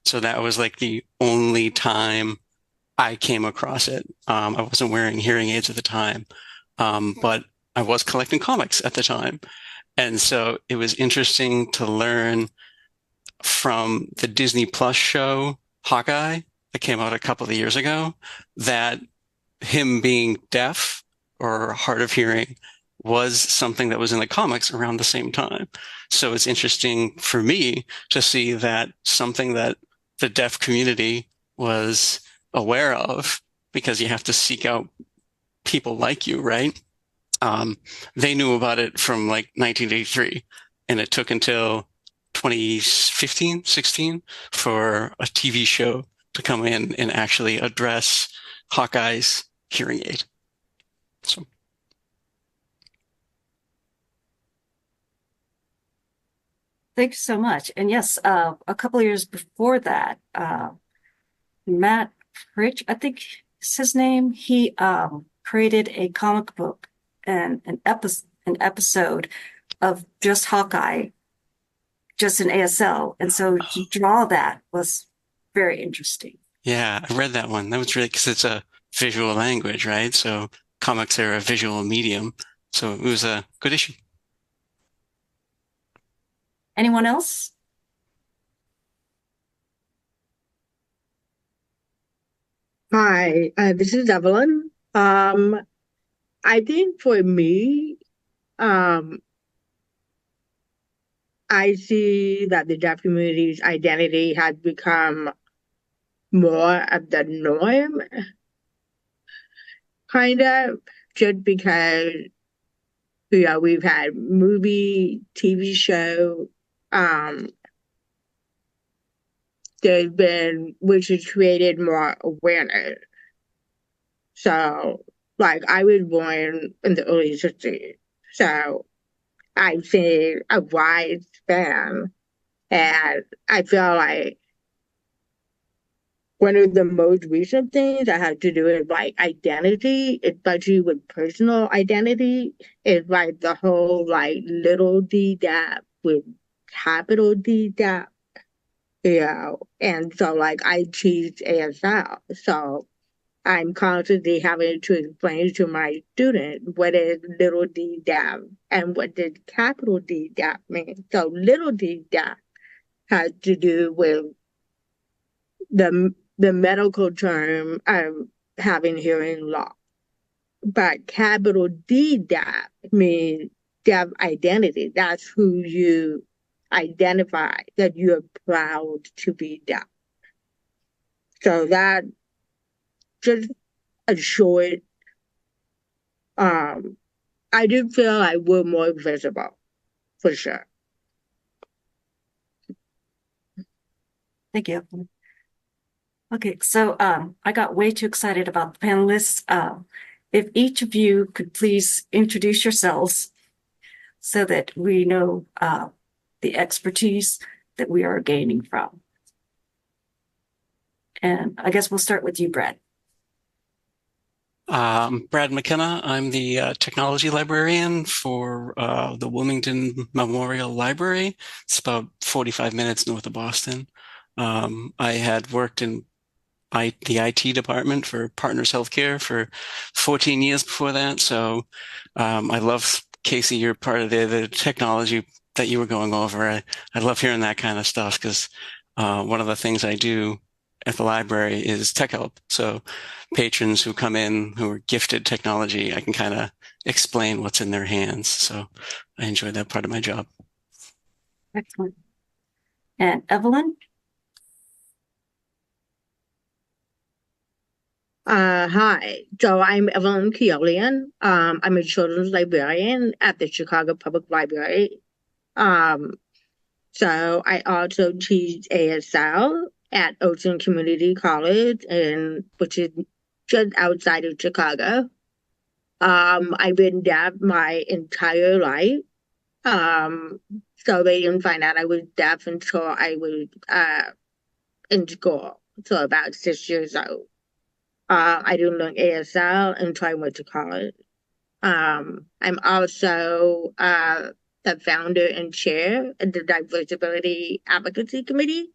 So that was like the only time I came across it. I wasn't wearing hearing aids at the time, but I was collecting comics at the time. And so it was interesting to learn from the Disney Plus show, Hawkeye, that came out a couple of years ago, that him being deaf or hard of hearing was something that was in the comics around the same time. So it's interesting for me to see that something that the deaf community was aware of, because you have to seek out people like you, right? They knew about it from like 1983, and it took until 2015, 16 for a TV show to come in and actually address Hawkeye's hearing aid. So. Thank you so much. And yes, a couple of years before that, Matt Rich, I think is his name, he created a comic book and an episode of just Hawkeye, just in ASL. And so to draw that was very interesting. Yeah, I read that one. That was really, because it's a visual language, right? So comics are a visual medium. So it was a good issue. Anyone else? Hi, this is Evelyn. I think for me, I see that the deaf community's identity has become more of the norm, kind of, just because, we've had movie, TV show, which has created more awareness. So, like, I was born in the early 60s, so I've seen a wide span, and I feel like one of the most recent things that had to do with like identity, especially with personal identity, is like the whole like little D dap with capital D dap, you know. And so like I teach ASL, so I'm constantly having to explain to my student what is little D dap and what does capital D dap mean. So little D dap has to do with the medical term of having hearing loss. But capital D deaf means deaf identity. That's who you identify, that you're proud to be deaf. So that just a short, I do feel like we're more visible, for sure. Thank you. Okay, so I got way too excited about the panelists. If each of you could please introduce yourselves so that we know the expertise that we are gaining from. And I guess we'll start with you, Brad. Brad McKenna. I'm the technology librarian for the Wilmington Memorial Library. It's about 45 minutes north of Boston. I had worked in the IT department for Partners Healthcare for 14 years before that. So I love, Casey, you're part of the technology that you were going over. I love hearing that kind of stuff because one of the things I do at the library is tech help. So patrons who come in who are gifted technology, I can kind of explain what's in their hands. So I enjoy that part of my job. Excellent. And Evelyn? Hi, so I'm Evelyn Keolian. I'm a children's librarian at the Chicago Public Library. So I also teach ASL at Ocean Community College, which is just outside of Chicago. I've been deaf my entire life. So they didn't find out I was deaf until I was in school, so about 6 years old. I didn't learn ASL until I went to college. I'm also the founder and chair of the Diversity Advocacy Committee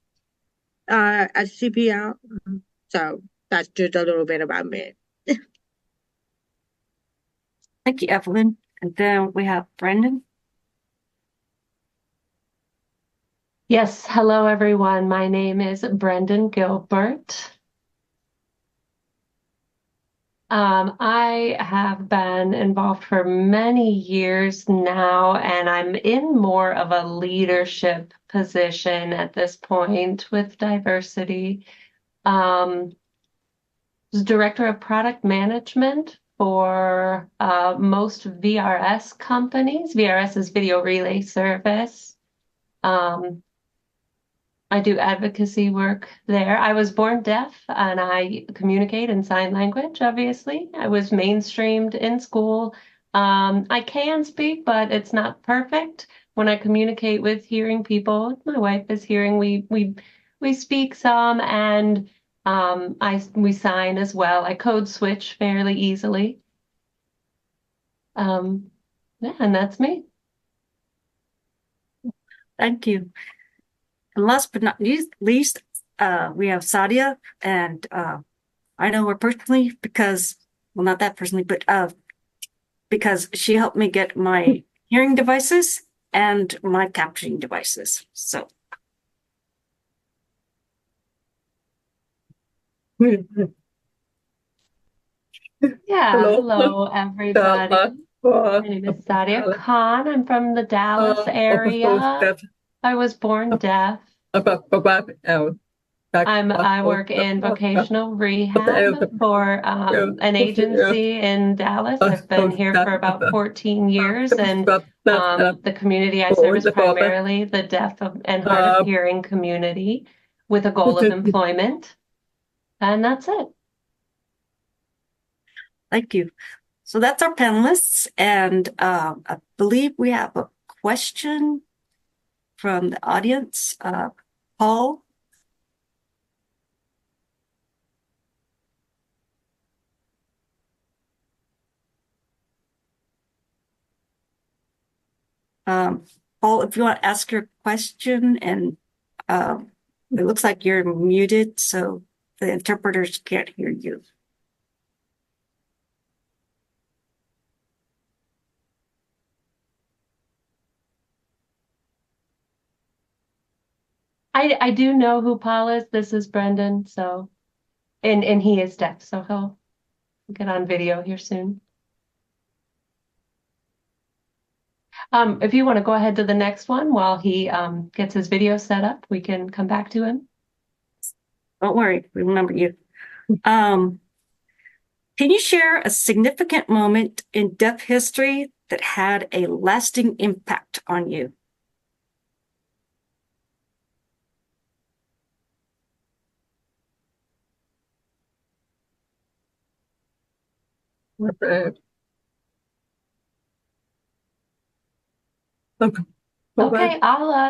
at CPL. So that's just a little bit about me. Thank you, Evelyn. And then we have Brendan. Yes, hello everyone. My name is Brendan Gilbert. I have been involved for many years now, and I'm in more of a leadership position at this point with diversity. Was director of product management for most VRS companies. VRS is Video Relay Service. I do advocacy work there. I was born deaf and I communicate in sign language, obviously. I was mainstreamed in school. I can speak, but it's not perfect. When I communicate with hearing people, my wife is hearing, we speak some and we sign as well. I code switch fairly easily. Yeah, and that's me. Thank you. And last but not least, we have Sadia, and I know her personally because, well, not that personally, but because she helped me get my hearing devices and my captioning devices. So. Yeah, hello everybody. My name is Sadia Khan. I'm from the Dallas area. I was born deaf. I work in vocational rehab for an agency in Dallas. I've been here for about 14 years, and the community I serve is primarily the deaf and hard of hearing community with a goal of employment. And that's it. Thank you. So that's our panelists, and I believe we have a question from the audience. Paul? Paul, if you want to ask your question, and it looks like you're muted, so the interpreters can't hear you. I do know who Paul is. This is Brendan, so and he is deaf, so he'll get on video here soon. If you want to go ahead to the next one while he gets his video set up, we can come back to him. Don't worry, we remember you. Can you share a significant moment in deaf history that had a lasting impact on you? Okay,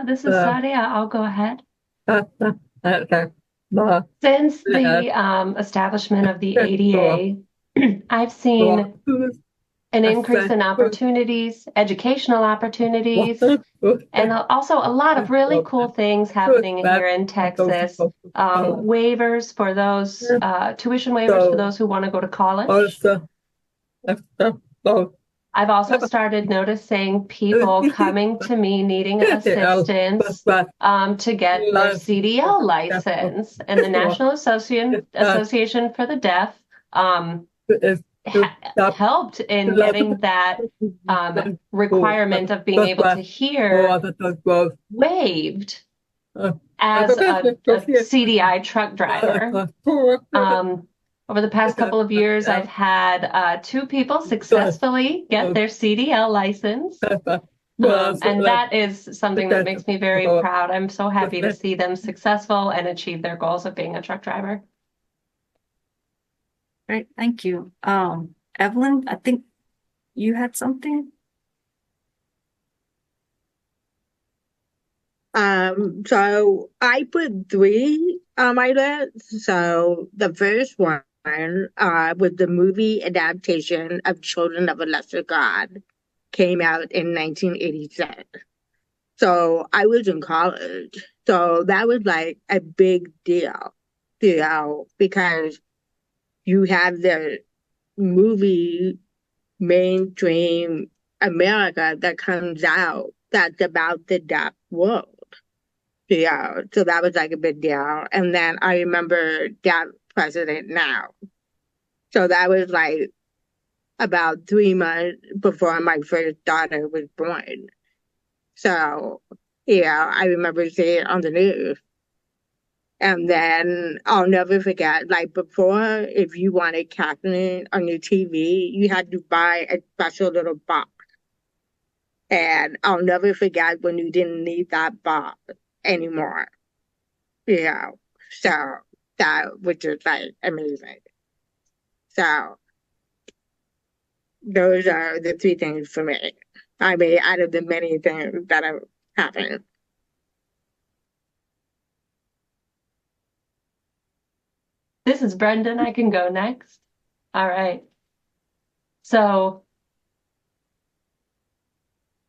this is Sadia. I'll go ahead. Okay. Since the establishment of the ADA, I've seen an increase in opportunities, educational opportunities, and also a lot of really cool things happening here in Texas. Waivers for those, tuition waivers for those who want to go to college. I've also started noticing people coming to me needing assistance to get their CDL license, and the National Association for the Deaf helped in getting that requirement of being able to hear waived as a CDI truck driver. Over the past couple of years, I've had 2 people successfully get their CDL license. And that is something that makes me very proud. I'm so happy to see them successful and achieve their goals of being a truck driver. Great, thank you. Evelyn, I think you had something? So I put 3 on my list. So the first one was the movie adaptation of Children of a Lesser God, came out in 1987. So I was in college. So that was like a big deal, because you have the movie mainstream America that comes out that's about the deaf world. Yeah, so that was like a big deal. And then I remember Deaf President Now. So that was like about 3 months before my first daughter was born. So, yeah, I remember seeing it on the news. And then I'll never forget, like before, if you wanted captioning on your TV, you had to buy a special little box. And I'll never forget when you didn't need that box anymore. Yeah. So that was just like amazing. So those are the 3 things for me. I mean, out of the many things that have happened. This is Brendan. I can go next. All right. So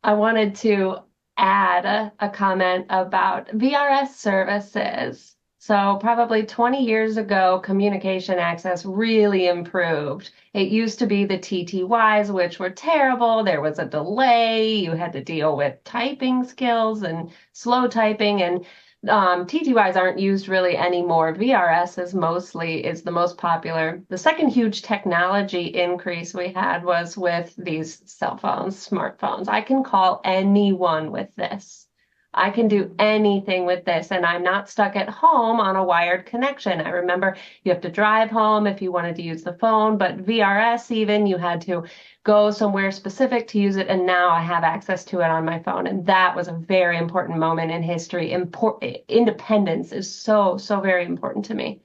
I wanted to add a comment about VRS services. So probably 20 years ago, communication access really improved. It used to be the TTYs, which were terrible. There was a delay. You had to deal with typing skills and slow typing, and TTYs aren't used really anymore. VRS is the most popular. The second huge technology increase we had was with these cell phones, smartphones. I can call anyone with this. I can do anything with this, and I'm not stuck at home on a wired connection. I remember you have to drive home if you wanted to use the phone, but VRS even, you had to go somewhere specific to use it, and now I have access to it on my phone, and that was a very important moment in history. Independence is so, so very important to me.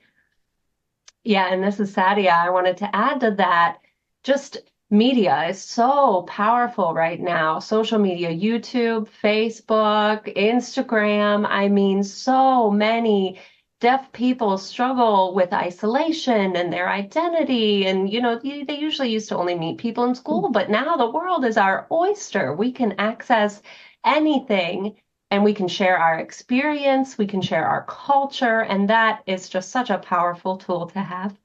Yeah, and this is Sadia. I wanted to add to that, just media is so powerful right now. Social media, YouTube, Facebook, Instagram. I mean, so many deaf people struggle with isolation and their identity. And, you know, they usually used to only meet people in school, but now the world is our oyster. We can access anything, and we can share our experience, we can share our culture, and that is just such a powerful tool to have.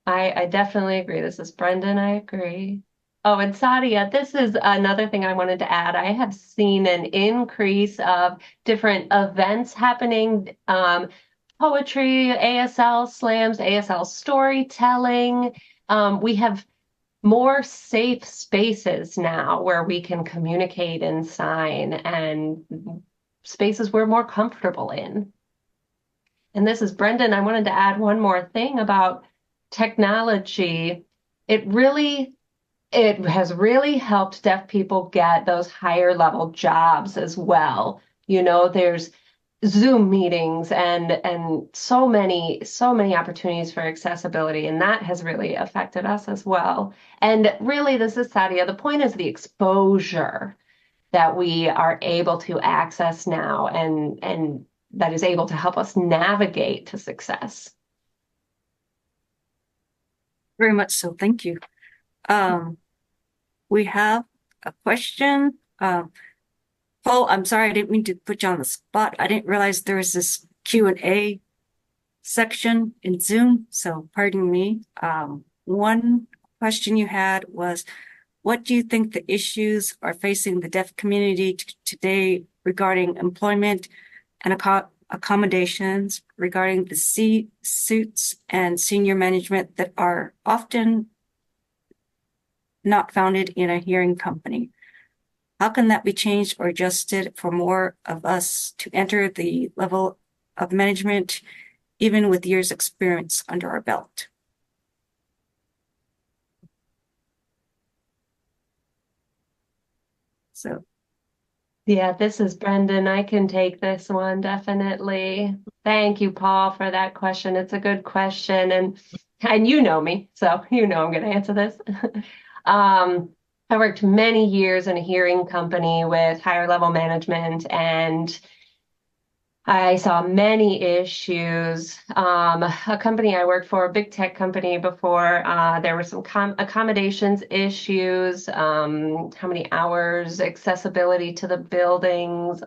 I definitely agree. This is Brendan. I agree. Oh, and Sadia, this is another thing I wanted to add. I have seen an increase of different events happening, poetry, ASL slams, ASL storytelling. We have more safe spaces now where we can communicate and sign, and spaces we're more comfortable in. And this is Brendan. I wanted to add one more thing about technology. It has really helped deaf people get those higher level jobs as well. You know, there's Zoom meetings and so many opportunities for accessibility, and that has really affected us as well. And really, this is Sadia. The point is the exposure that we are able to access now, and that is able to help us navigate to success. Very much so. Thank you. We have a question. Paul, I'm sorry, I didn't mean to put you on the spot. I didn't realize there was this Q&A section in Zoom, so pardon me. One question you had was, what do you think the issues are facing the deaf community today regarding employment and accommodations regarding the C-suites and senior management that are often not founded in a hearing company? How can that be changed or adjusted for more of us to enter the level of management, even with years experience under our belt? So, yeah, this is Brendan. I can take this one, definitely. Thank you, Paul, for that question. It's a good question, and you know me, so you know I'm going to answer this. I worked many years in a hearing company with higher level management, and I saw many issues. A company I worked for, a big tech company before, there were some accommodations issues, how many hours, accessibility to the buildings.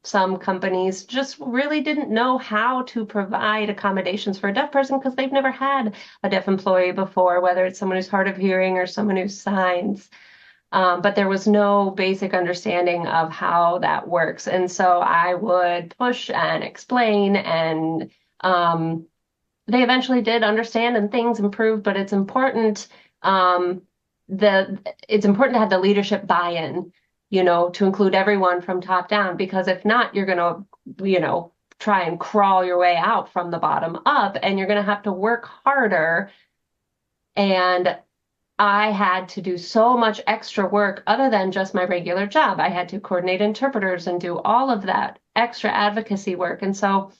Some companies just really didn't know how to provide accommodations for a deaf person because they've never had a deaf employee before, whether it's someone who's hard of hearing or someone who signs. But there was no basic understanding of how that works. And so I would push and explain, and they eventually did understand and things improved, but it's important it's important to have the leadership buy-in, you know, to include everyone from top down, because if not, you're going to, you know, try and crawl your way out from the bottom up, and you're going to have to work harder. And I had to do so much extra work other than just my regular job. I had to coordinate interpreters and do all of that extra advocacy work. And so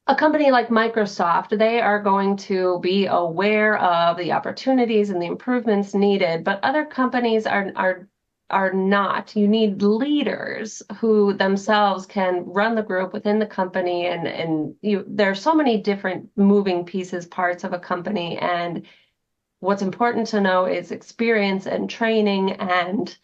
a company like Microsoft, they are going to be aware of the opportunities and the improvements needed, but other companies are not. You need leaders who themselves can run the group within the company, and there are so many different moving pieces, parts of a company, and what's important to know is experience and training, and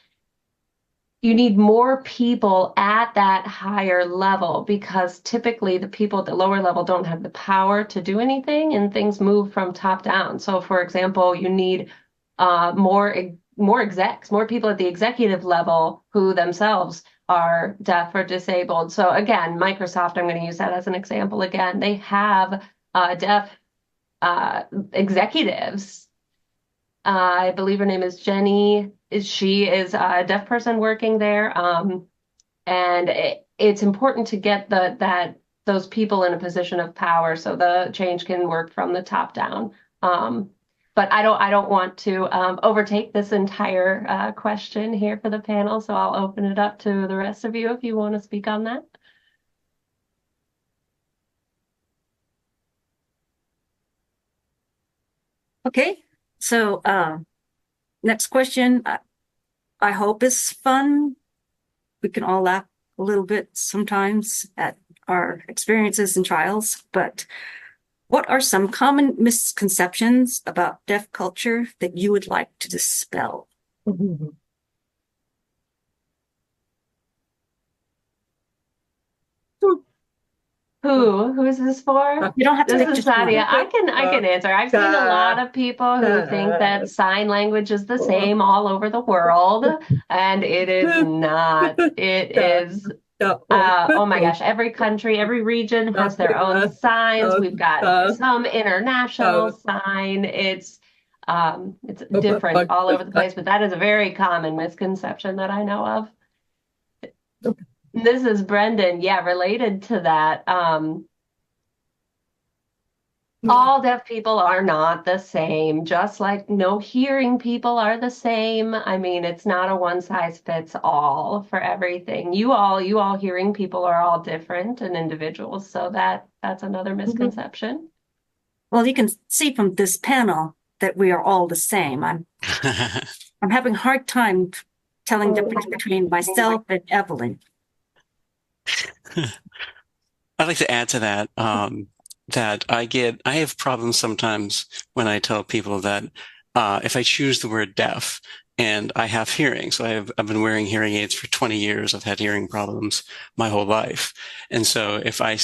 you need more people at that higher level, because typically the people at the lower level don't have the power to do anything, and things move from top down. So for example, you need more execs, more people at the executive level who themselves are deaf or disabled. So again, Microsoft, I'm going to use that as an example again. They have deaf executives. I believe her name is Jenny. She is a deaf person working there. And it's important to get those people in a position of power so the change can work from the top down. But I don't want to overtake this entire question here for the panel, so I'll open it up to the rest of you if you want to speak on that. okay. So, next question, I hope is fun. We can all laugh a little bit sometimes at our experiences and trials, but what are some common misconceptions about deaf culture that you would like to dispel? Who is this for? You don't have to This pick is just one. Sadia. I can answer. I've seen a lot of people who think that sign language is the same all over the world, and it is not. It is oh my gosh, every country, every region has their own signs. We've got some international sign. It's different all over the place, but that is a very common misconception that I know of. This is Brendan. Yeah, related to that. All deaf people are not the same, just like no hearing people are the same. I mean, it's not a one size fits all for everything. You all hearing people are all different and individuals, so that's another misconception. Well, you can see from this panel that we are all the same. I'm having a hard time telling the difference between myself and Evelyn. I'd like to add to that, that I have problems sometimes when I tell people that if I choose the word deaf and I have hearing, so I've been wearing hearing aids for 20 years. I've had hearing problems my whole life. And so if I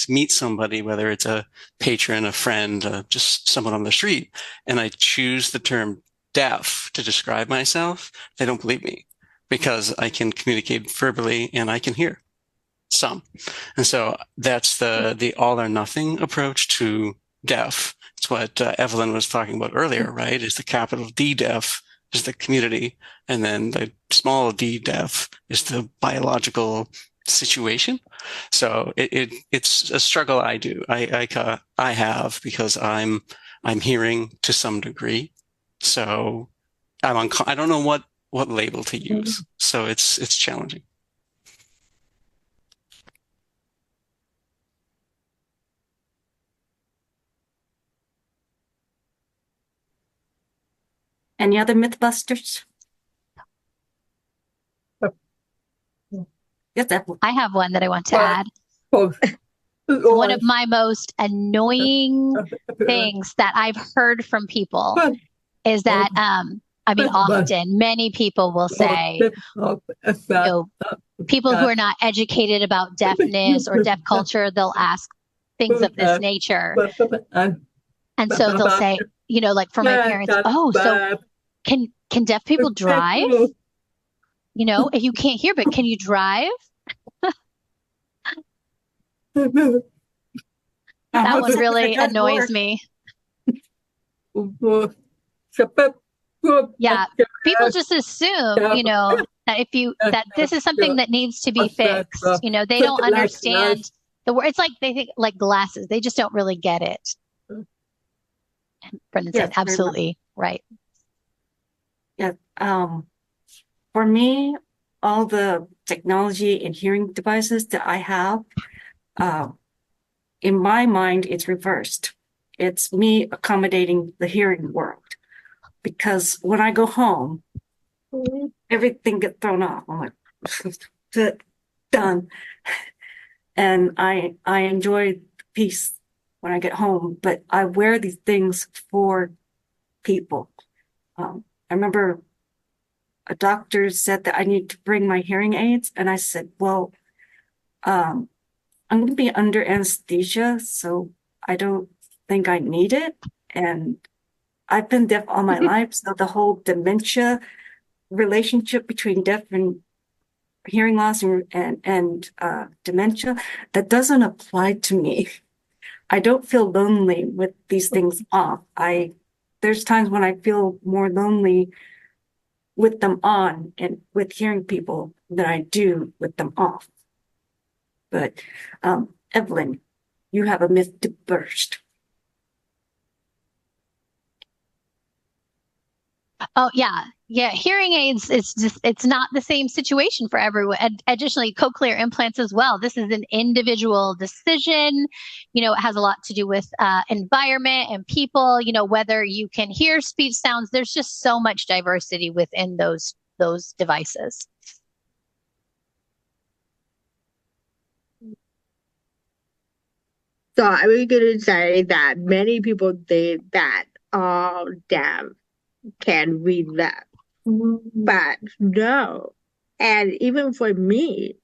meet somebody, whether it's a patron, a friend, just someone on the street, and I choose the term deaf to describe myself, they don't believe me because I can communicate verbally and I can hear some. And so that's the all or nothing approach to deaf. It's what Evelyn was talking about earlier, right? Is the capital D deaf is the community, and then the small d deaf is the biological situation. So it's a struggle I have because I'm hearing to some degree. So I don't know what label to use. So it's challenging. Any other Mythbusters? Yes, Evelyn. I have one that I want to add. One of my most annoying things that I've heard from people is that, I mean, often many people will say, people who are not educated about deafness or deaf culture, they'll ask things of this nature. And so they'll say, like for my parents, oh, so can deaf people drive? If you can't hear, but can you drive? That one really annoys me. Yeah, people just assume, that this is something that needs to be fixed. They don't understand the word. It's like they think like glasses. They just don't really get it. And Brendan said, absolutely right. Yeah. For me, all the technology and hearing devices that I have, in my mind, it's reversed. It's me accommodating the hearing world. Because when I go home, everything gets thrown off. I'm like, done. And I enjoy peace when I get home, but I wear these things for people. I remember a doctor said that I need to bring my hearing aids. And I said, well, I'm going to be under anesthesia, so I don't think I need it. And I've been deaf all my life. So the whole dementia relationship between deaf and hearing loss and dementia, that doesn't apply to me. I don't feel lonely with these things off. There's times when I feel more lonely with them on and with hearing people than I do with them off. But Evelyn, you have a myth to burst. Oh, yeah. Yeah. Hearing aids, it's not the same situation for everyone. Additionally, cochlear implants as well. This is an individual decision. It has a lot to do with environment and people, whether you can hear speech sounds. There's just so much diversity within those devices. So I was going to say that many people think that all deaf can read that. But no. And even for me,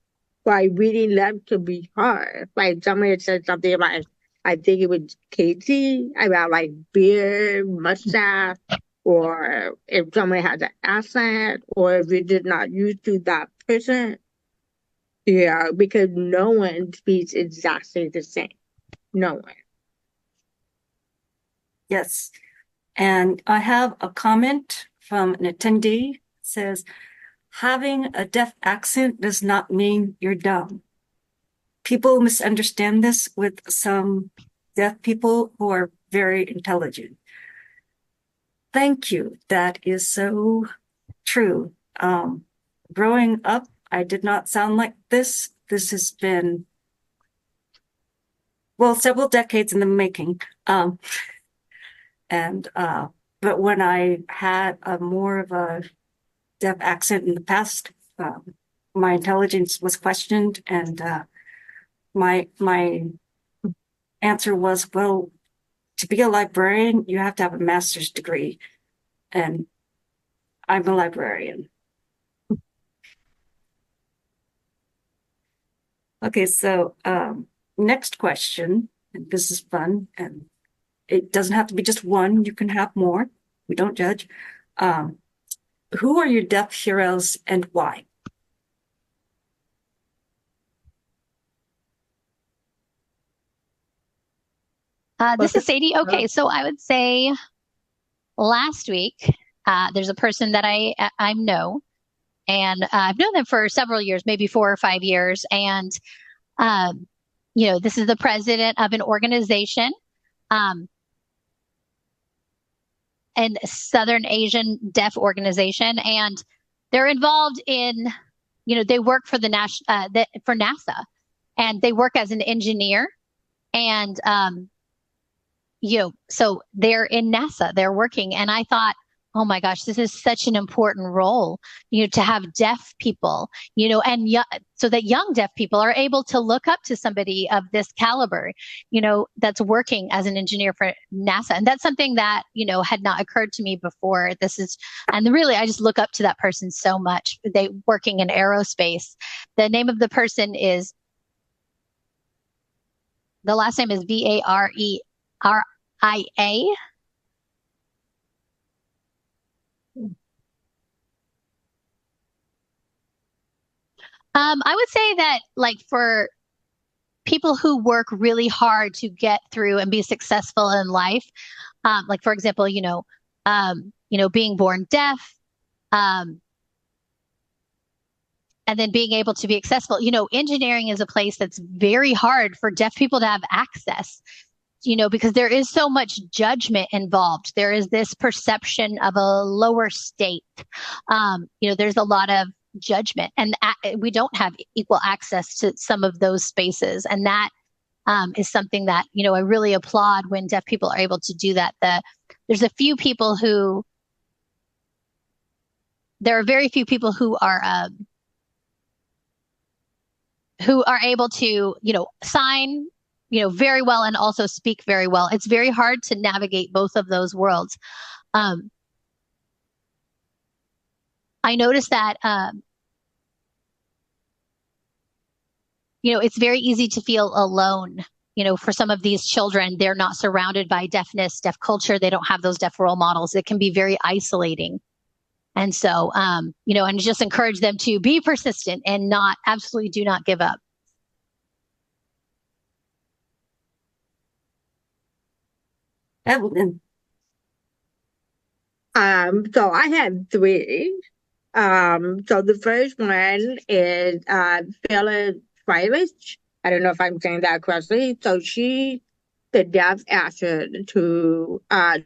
like reading left can be hard. Like somebody said something about, I think it was Casey, about like beard, mustache, or if someone has an accent, or if you're just not used to that person. Yeah, because no one speaks exactly the same. No one. Yes. And I have a comment from an attendee. It says, having a deaf accent does not mean you're dumb. People misunderstand this with some deaf people who are very intelligent. Thank you. That is so true. Growing up, I did not sound like this. This has been, well, several decades in the making. But when I had a more of a deaf accent in the past, my intelligence was questioned, and my answer was, well, to be a librarian, you have to have a master's degree, and I'm a librarian. Okay, so next question, and this is fun, and it doesn't have to be just one. You can have more. We don't judge. Who are your deaf heroes and why? This is Sadie. Okay, so I would say last week, there's a person that I know, and I've known them for several years, maybe 4 or 5 years. And, this is the president of an organization, an Southern Asian deaf organization. And they're involved in, they work for for NASA, and they work as an engineer. And, so they're in NASA, they're working. And I thought, oh my gosh, this is such an important role, to have deaf people, and so that young deaf people are able to look up to somebody of this caliber, that's working as an engineer for NASA. And that's something that, had not occurred to me before. And really, I just look up to that person so much. They working in aerospace. The name of the person the last name is Vareria. I would say that, like, for people who work really hard to get through and be successful in life, like, for example, being born deaf, and then being able to be accessible. Engineering is a place that's very hard for deaf people to have access, because there is so much judgment involved. There is this perception of a lower state. There's a lot of judgment, and we don't have equal access to some of those spaces. And that is something that, I really applaud when deaf people are able to do that. There are very few people who are able to, sign, very well and also speak very well. It's very hard to navigate both of those worlds. I noticed that, it's very easy to feel alone. For some of these children, they're not surrounded by deafness, deaf culture. They don't have those deaf role models. It can be very isolating. And so, and just encourage them to be persistent and absolutely do not give up. Evelyn. So I have 3. So the first one is Phyllis Freilich. I don't know if I'm saying that correctly. So she, the deaf actor to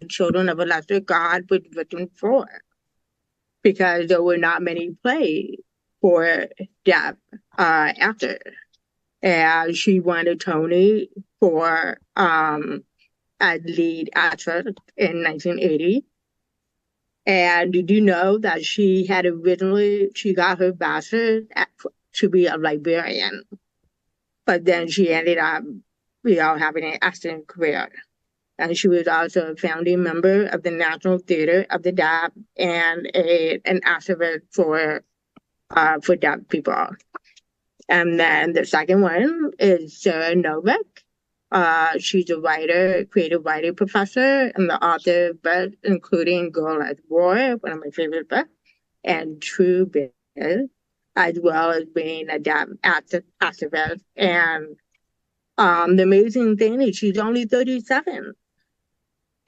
Children of a Lesser God, was written for, because there were not many plays for deaf actors. And she won a Tony for a lead actress in 1980. And did you know that she got her bachelor's to be a librarian, but then she ended up, having an acting career. And she was also a founding member of the National Theater of the Deaf and an activist for deaf people. And then the second one is Sarah Novak. She's a writer, creative writing professor, and the author of books including Girl at War, one of my favorite books, and True Biz, as well as being a deaf activist. And the amazing thing is she's only 37.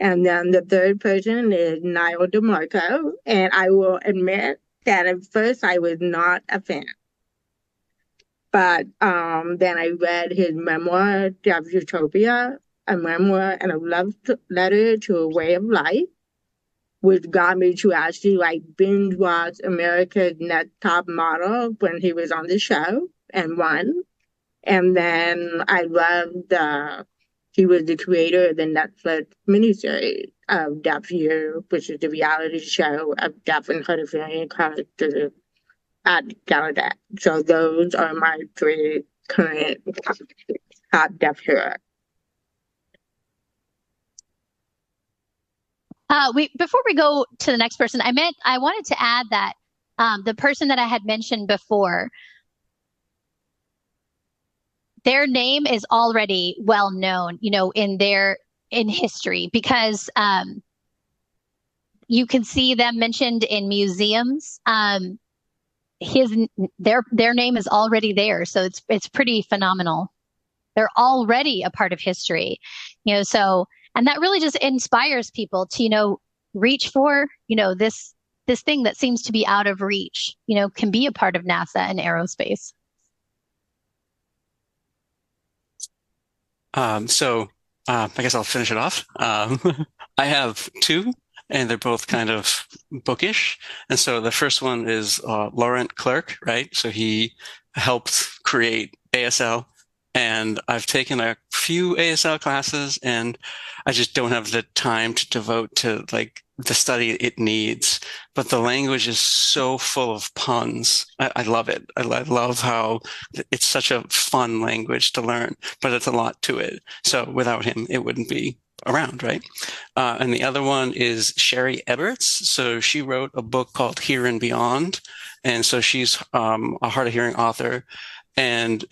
And then the third person is Niall DeMarco. And I will admit that at first I was not a fan. But then I read his memoir, Deaf Utopia, a memoir and a love letter to a way of life, which got me to actually like binge watch America's Next Top Model when he was on the show and won. And then I loved he was the creator of the Netflix miniseries of Deaf You, which is the reality show of deaf and hard of hearing characters at Gallaudet. So those are my three current top deaf heroes. Before we go to the next person, I wanted to add that the person that I had mentioned before, their name is already well known, in history, because you can see them mentioned in museums. Their name is already there, so it's pretty phenomenal. They're already a part of history, and that really just inspires people to reach for this thing that seems to be out of reach, can be a part of NASA and aerospace. I guess I'll finish it off. I have two, and they're both kind of bookish. And so the first one is Laurent Clerc, right? So he helped create ASL, and I've taken a few ASL classes, and I just don't have the time to devote to like the study it needs. But the language is so full of puns. I love it. I love how it's such a fun language to learn, but it's a lot to it. So without him, it wouldn't be around, right? And the other one is Sherry Eberts. So she wrote a book called Here and Beyond. And so she's a hard of hearing author. And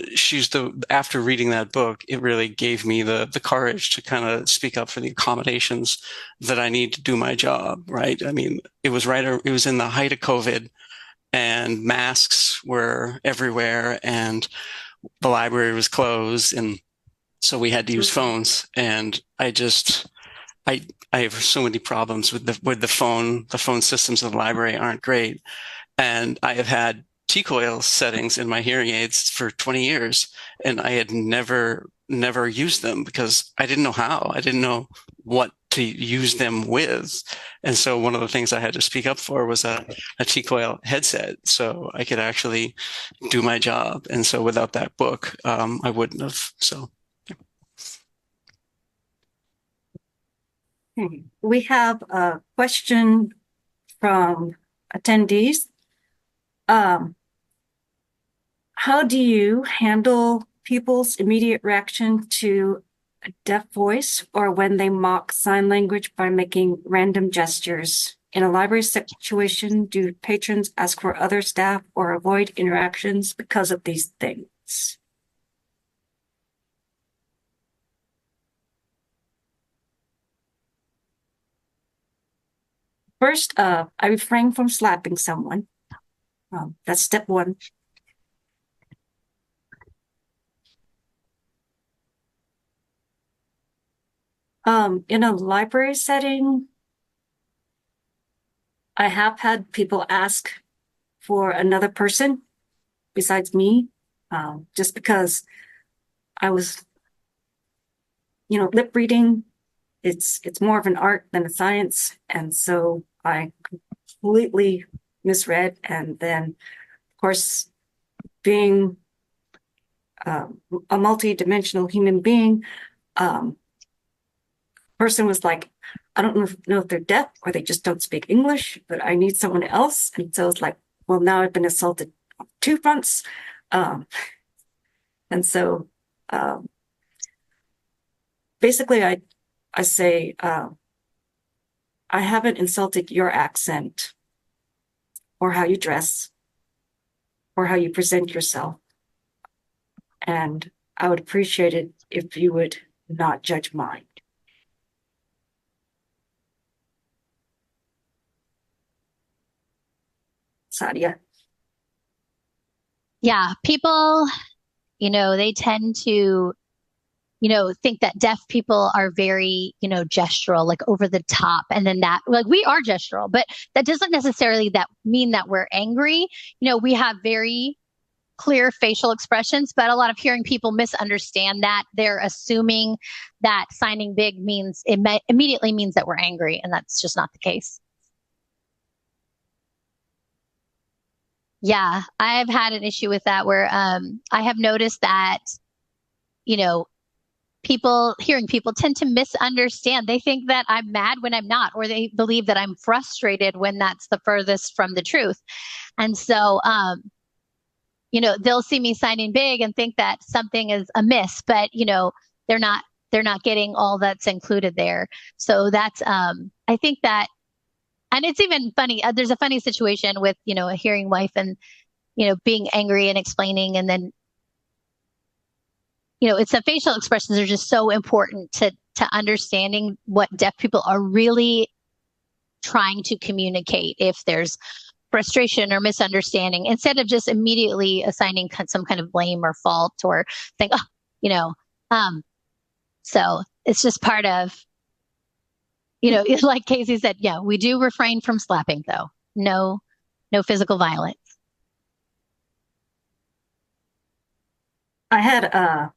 after reading that book, it really gave me the courage to kind of speak up for the accommodations that I need to do my job, right? I mean, it was in the height of COVID, and masks were everywhere, and the library was closed, and so we had to use phones. And I have so many problems with the phone. The phone systems of the library aren't great, and I have had T-coil settings in my hearing aids for 20 years, and I had never used them because I didn't know how. I didn't know what to use them with. And so one of the things I had to speak up for was a T-coil headset, so I could actually do my job. And so without that book, I wouldn't have. So. We have a question from attendees. How do you handle people's immediate reaction to a deaf voice or when they mock sign language by making random gestures? In a library situation, do patrons ask for other staff or avoid interactions because of these things? First, I refrain from slapping someone. That's step one. In a library setting, I have had people ask for another person besides me, just because I was, lip reading. It's more of an art than a science, and so I completely misread. And then, of course, being a multi-dimensional human being, person was like, I don't know if they're deaf or they just don't speak English, but I need someone else. And so it's like, well, now I've been assaulted on two fronts. And so basically I I say, I haven't insulted your accent or how you dress or how you present yourself. And I would appreciate it if you would not judge mine. Sadia. Yeah, people, they tend to, think that deaf people are very, gestural, like over the top. And then that, like, we are gestural, but that doesn't necessarily mean that we're angry. We have very clear facial expressions, but a lot of hearing people misunderstand that. They're assuming that signing big means immediately means that we're angry, and that's just not the case. Yeah, I've had an issue with that where I have noticed that, you know, hearing people tend to misunderstand. They think that I'm mad when I'm not, or they believe that I'm frustrated when that's the furthest from the truth. And so, they'll see me signing big and think that something is amiss, but, they're not, they're not getting all that's included there. So that's, I think that, and it's even funny. There's a funny situation with, a hearing wife and, being angry and explaining. And then, it's the facial expressions are just so important to understanding what deaf people are really trying to communicate. If there's frustration or misunderstanding, instead of just immediately assigning some kind of blame or fault or think, so it's just part of, like Casey said, yeah, we do refrain from slapping though. No physical violence. I had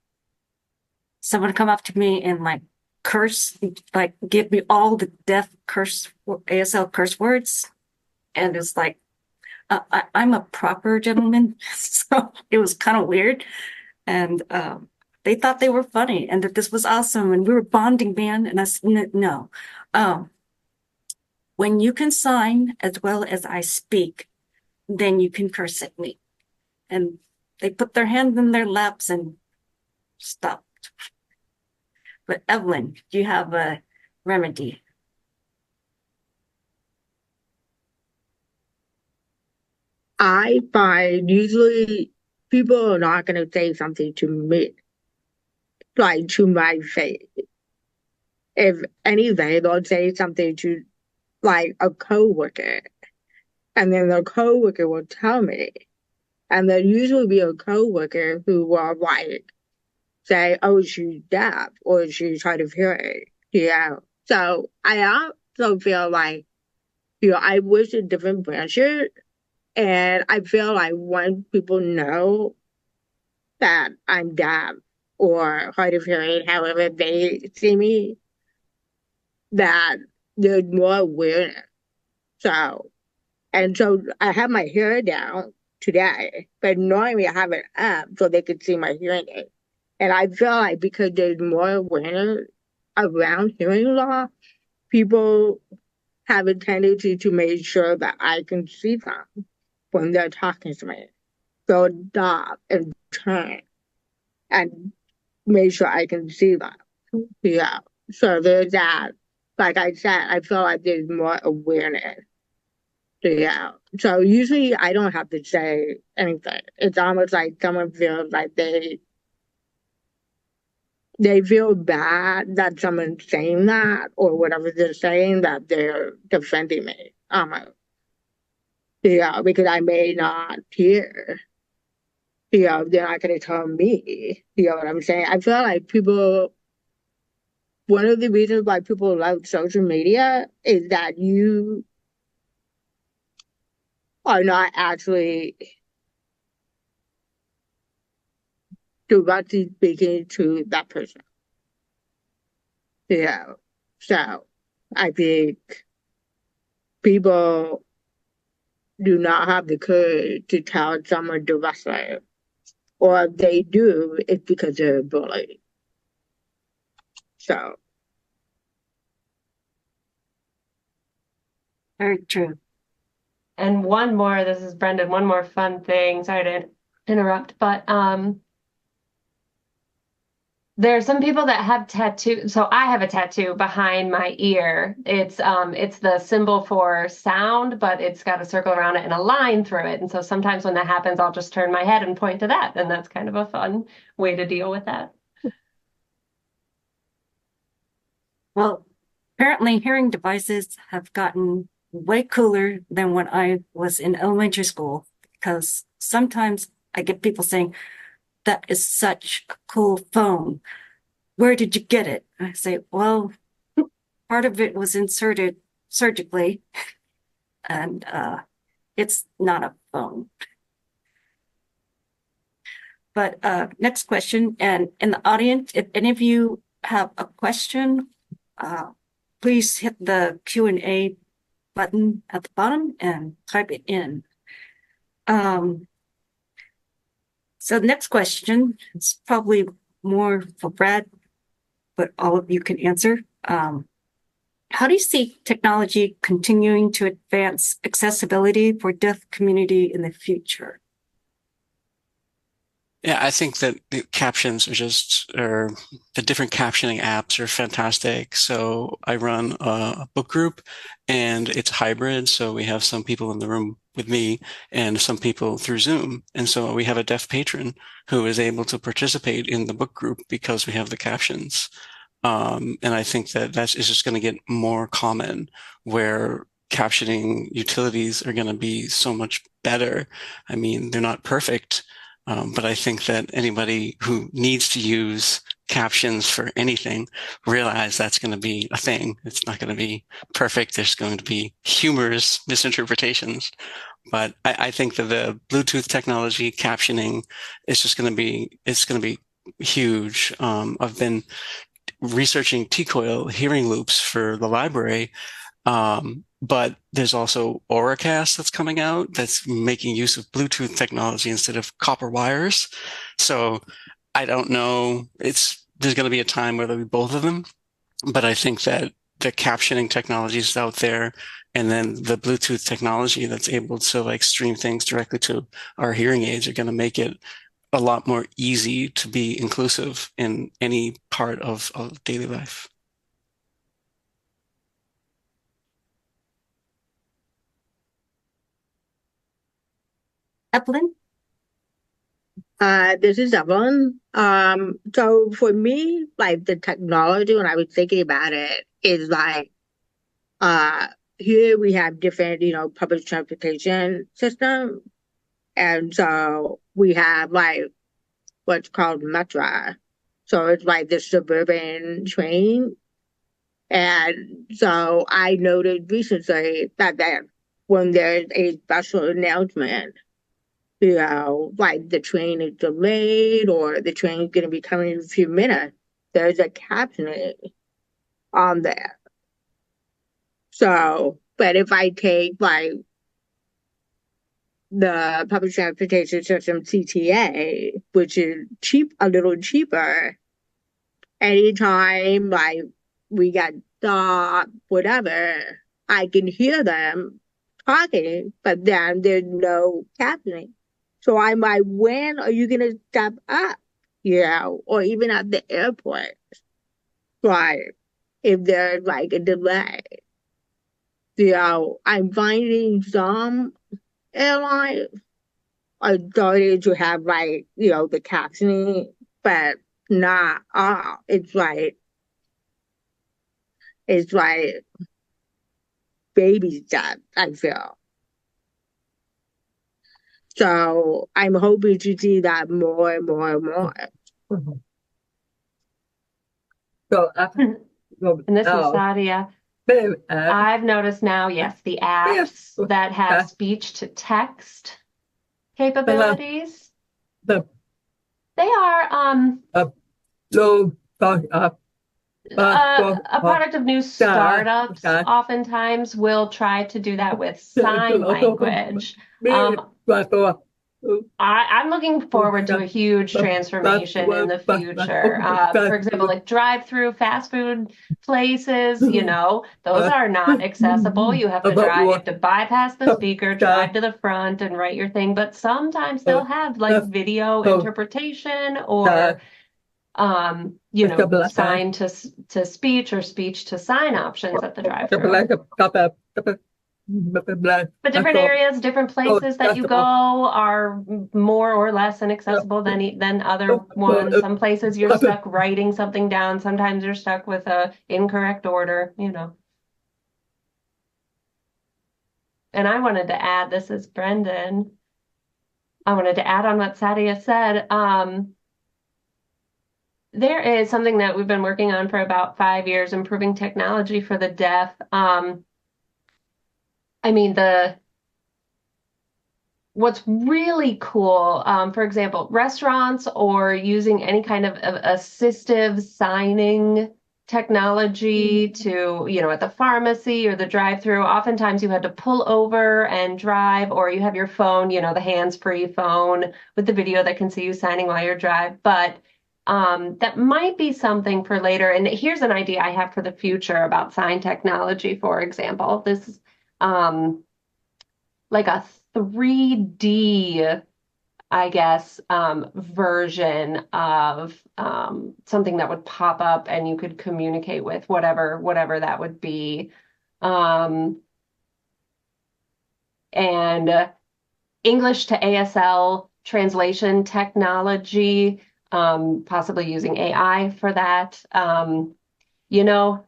someone come up to me and like curse, like give me all the deaf ASL curse words. And it's like, I'm a proper gentleman. So it was kind of weird. And they thought they were funny and that this was awesome. And we were bonding, man. And I said, no. When you can sign as well as I speak, then you can curse at me. And they put their hands in their laps and stopped. But Evelyn, do you have a remedy? I find usually people are not going to say something to me, like to my face. If anything, they'll say something to like a coworker, and then the coworker will tell me, and there'll usually be a coworker who will like say, "Oh, she's deaf," or "She's hard of hearing." Yeah. So I also feel like I wish in different branches, and I feel like when people know that I'm deaf or hard of hearing, however they see me, that there's more awareness. So, and so I have my hair down today, but normally I have it up so they could see my hearing aid. And I feel like because there's more awareness around hearing loss, people have a tendency to make sure that I can see them when they're talking to me. So stop and turn and make sure I can see them. Yeah. So there's that. Like I said, I feel like there's more awareness. Yeah. So usually I don't have to say anything. It's almost like someone feels like they feel bad that someone's saying that or whatever they're saying that they're defending me. Yeah, because I may not hear. They're not gonna tell me. You know what I'm saying? I feel like people one of the reasons why people love social media is that you are not actually directly speaking to that person. Yeah. So I think people do not have the courage to tell someone directly. Or if they do, it's because they're bullied. So Very true. And this is Brendan, one more fun thing. Sorry to interrupt, but There are some people that have tattoos. So I have a tattoo behind my ear. It's the symbol for sound, but it's got a circle around it and a line through it. And so sometimes when that happens, I'll just turn my head and point to that. And that's kind of a fun way to deal with that. Well, apparently hearing devices have gotten way cooler than when I was in elementary school, because sometimes I get people saying, that is such a cool phone. Where did you get it? I say, well, part of it was inserted surgically, and it's not a phone. But next question, and in the audience, if any of you have a question, please hit the Q&A button at the bottom and type it in. So the next question is probably more for Brad, but all of you can answer. How do you see technology continuing to advance accessibility for deaf community in the future? Yeah, I think that the captions or the different captioning apps are fantastic. So I run a book group and it's hybrid. So we have some people in the room with me and some people through Zoom. And so we have a deaf patron who is able to participate in the book group because we have the captions. And I think that is just going to get more common, where captioning utilities are going to be so much better. I mean, they're not perfect. But I think that anybody who needs to use captions for anything realize that's going to be a thing. It's not going to be perfect. There's going to be humorous misinterpretations. But I think that the Bluetooth technology captioning is just going to be, it's going to be huge. I've been researching T-coil hearing loops for the library. But there's also Auracast that's coming out that's making use of Bluetooth technology instead of copper wires. So I don't know. There's going to be a time where there'll be both of them. But I think that the captioning technology is out there, and then the Bluetooth technology that's able to like stream things directly to our hearing aids are going to make it a lot more easy to be inclusive in any part of daily life. Evelyn? This is Evelyn. So for me, like the technology, when I was thinking about it, is like, here we have different, public transportation system. And so we have like what's called Metro. So it's like the suburban train. And so I noticed recently that when there's a special announcement, like the train is delayed or the train is going to be coming in a few minutes, there's a captioning on there. So, but if I take like the public transportation system CTA, which is a little cheaper, anytime like we got stopped, whatever, I can hear them talking, but then there's no captioning. So I'm like, when are you gonna step up? Or even at the airport, like if there's like a delay. I'm finding some airlines are starting to have like, the captioning, but not all. It's like baby steps, I feel. So I'm hoping to see that more and more and more. So, And this is Sadia. I've noticed now, yes, the apps that have speech to text capabilities, they are low a product of new startups. Oftentimes will try to do that with sign language. I'm looking forward to a huge transformation in the future. For example, like drive-through fast food places, those are not accessible. You have to drive, you have to bypass the speaker, drive to the front and write your thing. But sometimes they'll have like video interpretation or you Like know, a black- sign to speech or speech to sign options at the drive-through. But different areas, different places that you go are more or less inaccessible than other ones. Some places you're stuck writing something down. Sometimes you're stuck with a incorrect order, you know. And I wanted to add, this is Brendan. I wanted to add on what Sadia said. There is something that we've been working on for about 5 years, improving technology for the deaf. I mean, what's really cool, for example, restaurants or using any kind of assistive signing technology to, you know, at the pharmacy or the drive-through, oftentimes you had to pull over and drive, or you have your phone, you know, the hands-free phone with the video that can see you signing while you drive. But that might be something for later. And here's an idea I have for the future about sign technology, for example. This is like a 3D, I guess, version of something that would pop up and you could communicate with whatever that would be. And English to ASL translation technology, possibly using AI for that. You know,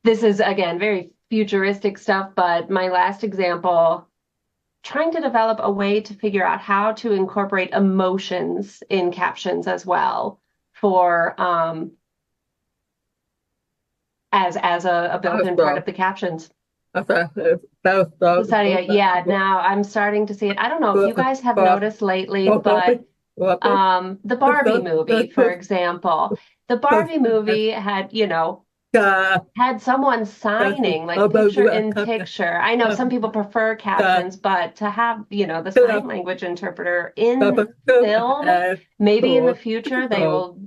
this is, again, very futuristic stuff, but my last example, trying to develop a way to figure out how to incorporate emotions in captions as well for as a built-in part of the captions. Yeah, now I'm starting to see it. I don't know if you guys have noticed lately, but the Barbie movie, for example, the Barbie movie had, you know, had someone signing like picture in picture. I know some people prefer captions, but to have, you know, the sign language interpreter in film, maybe in the future they will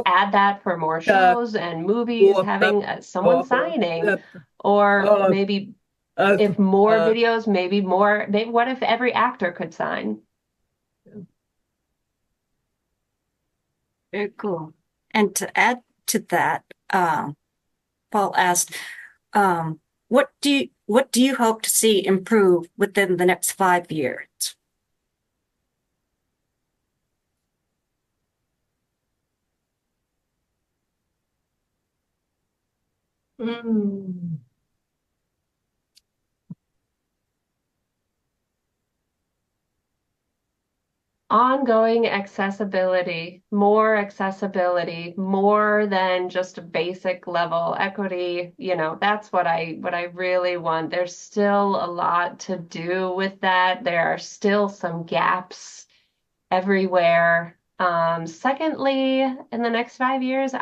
add that for more shows and movies, having someone signing, or maybe if more videos, maybe what if every actor could sign? Very cool. And to add to that, Paul asked, what do you hope to see improve within the next 5 years? Ongoing accessibility, more than just a basic level equity. You know, that's what I really want. There's still a lot to do with that. There are still some gaps everywhere. Secondly, in the next 5 years,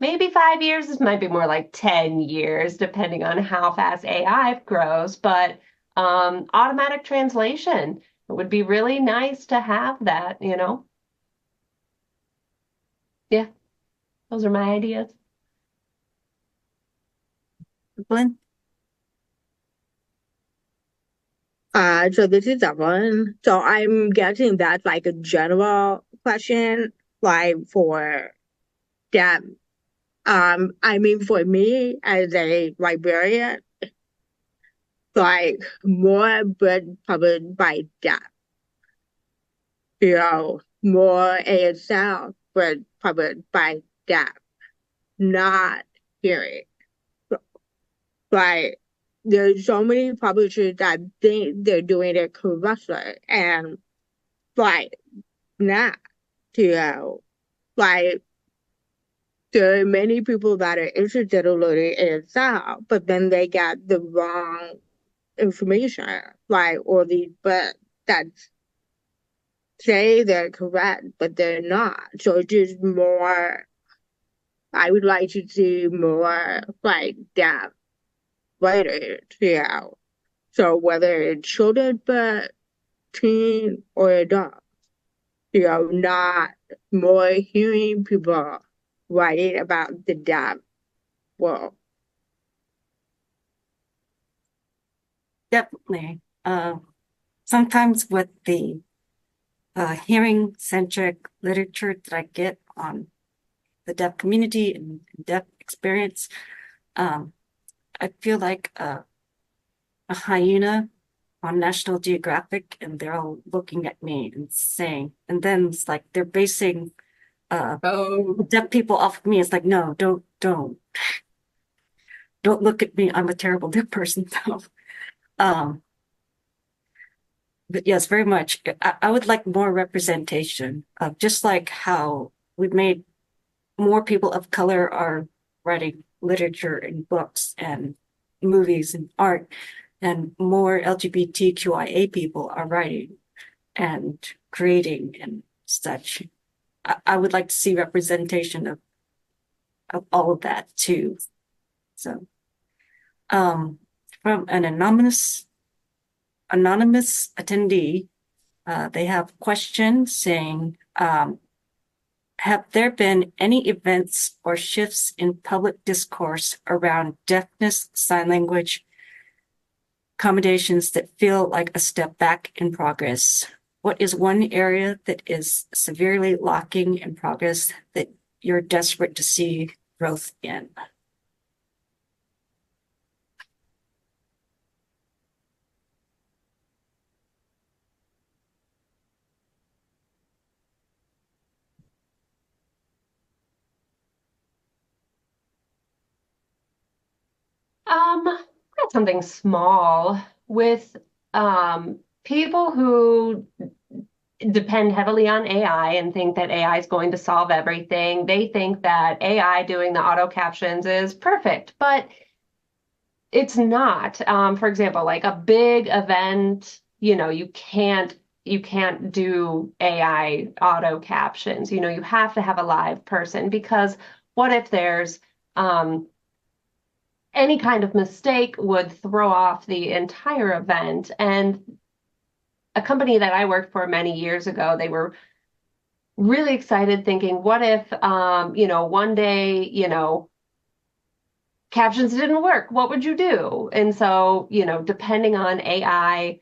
maybe 5 years, this might be more like 10 years, depending on how fast AI grows, but automatic translation. It would be really nice to have that, you know? Yeah, those are my ideas. Glenn? So this is Evelyn. So I'm guessing that's like a general question, like for that. I mean, for me as a librarian, like more book published by that, you know, more ASL book published by that, not hearing. Like there's so many publishers that think they're doing it correctly, and like not, you know, like there are many people that are interested in learning ASL, but then they got the wrong information, like, or these books that say they're correct, but they're not. So it's just more, I would like to see more like that later, you know. So whether it's children, but teen or adult, you know, not more hearing people writing about the deaf world. Definitely. Sometimes with the hearing-centric literature that I get on the deaf community and deaf experience. I feel like a hyena on National Geographic, and they're all looking at me and saying, and then it's like they're basing Oh, deaf people off of me. It's like, no, don't look at me. I'm a terrible deaf person, though. But yes, very much. I would like more representation of just like how we've made more people of color are writing literature and books and movies and art, and more LGBTQIA people are writing and creating and such. I would like to see representation of all of that too. So, from an anonymous attendee, they have a question saying, have there been any events or shifts in public discourse around deafness, sign language accommodations that feel like a step back in progress? What is one area that is severely lacking in progress that you're desperate to see growth in? Got something small with people who depend heavily on AI and think that AI is going to solve everything. They think that AI doing the auto captions is perfect, but it's not. For example, like a big event, you can't do AI auto captions. You have to have a live person, because what if there's any kind of mistake would throw off the entire event. And a company that I worked for many years ago, they were really excited, thinking, what if, one day, captions didn't work? What would you do? And so, depending on AI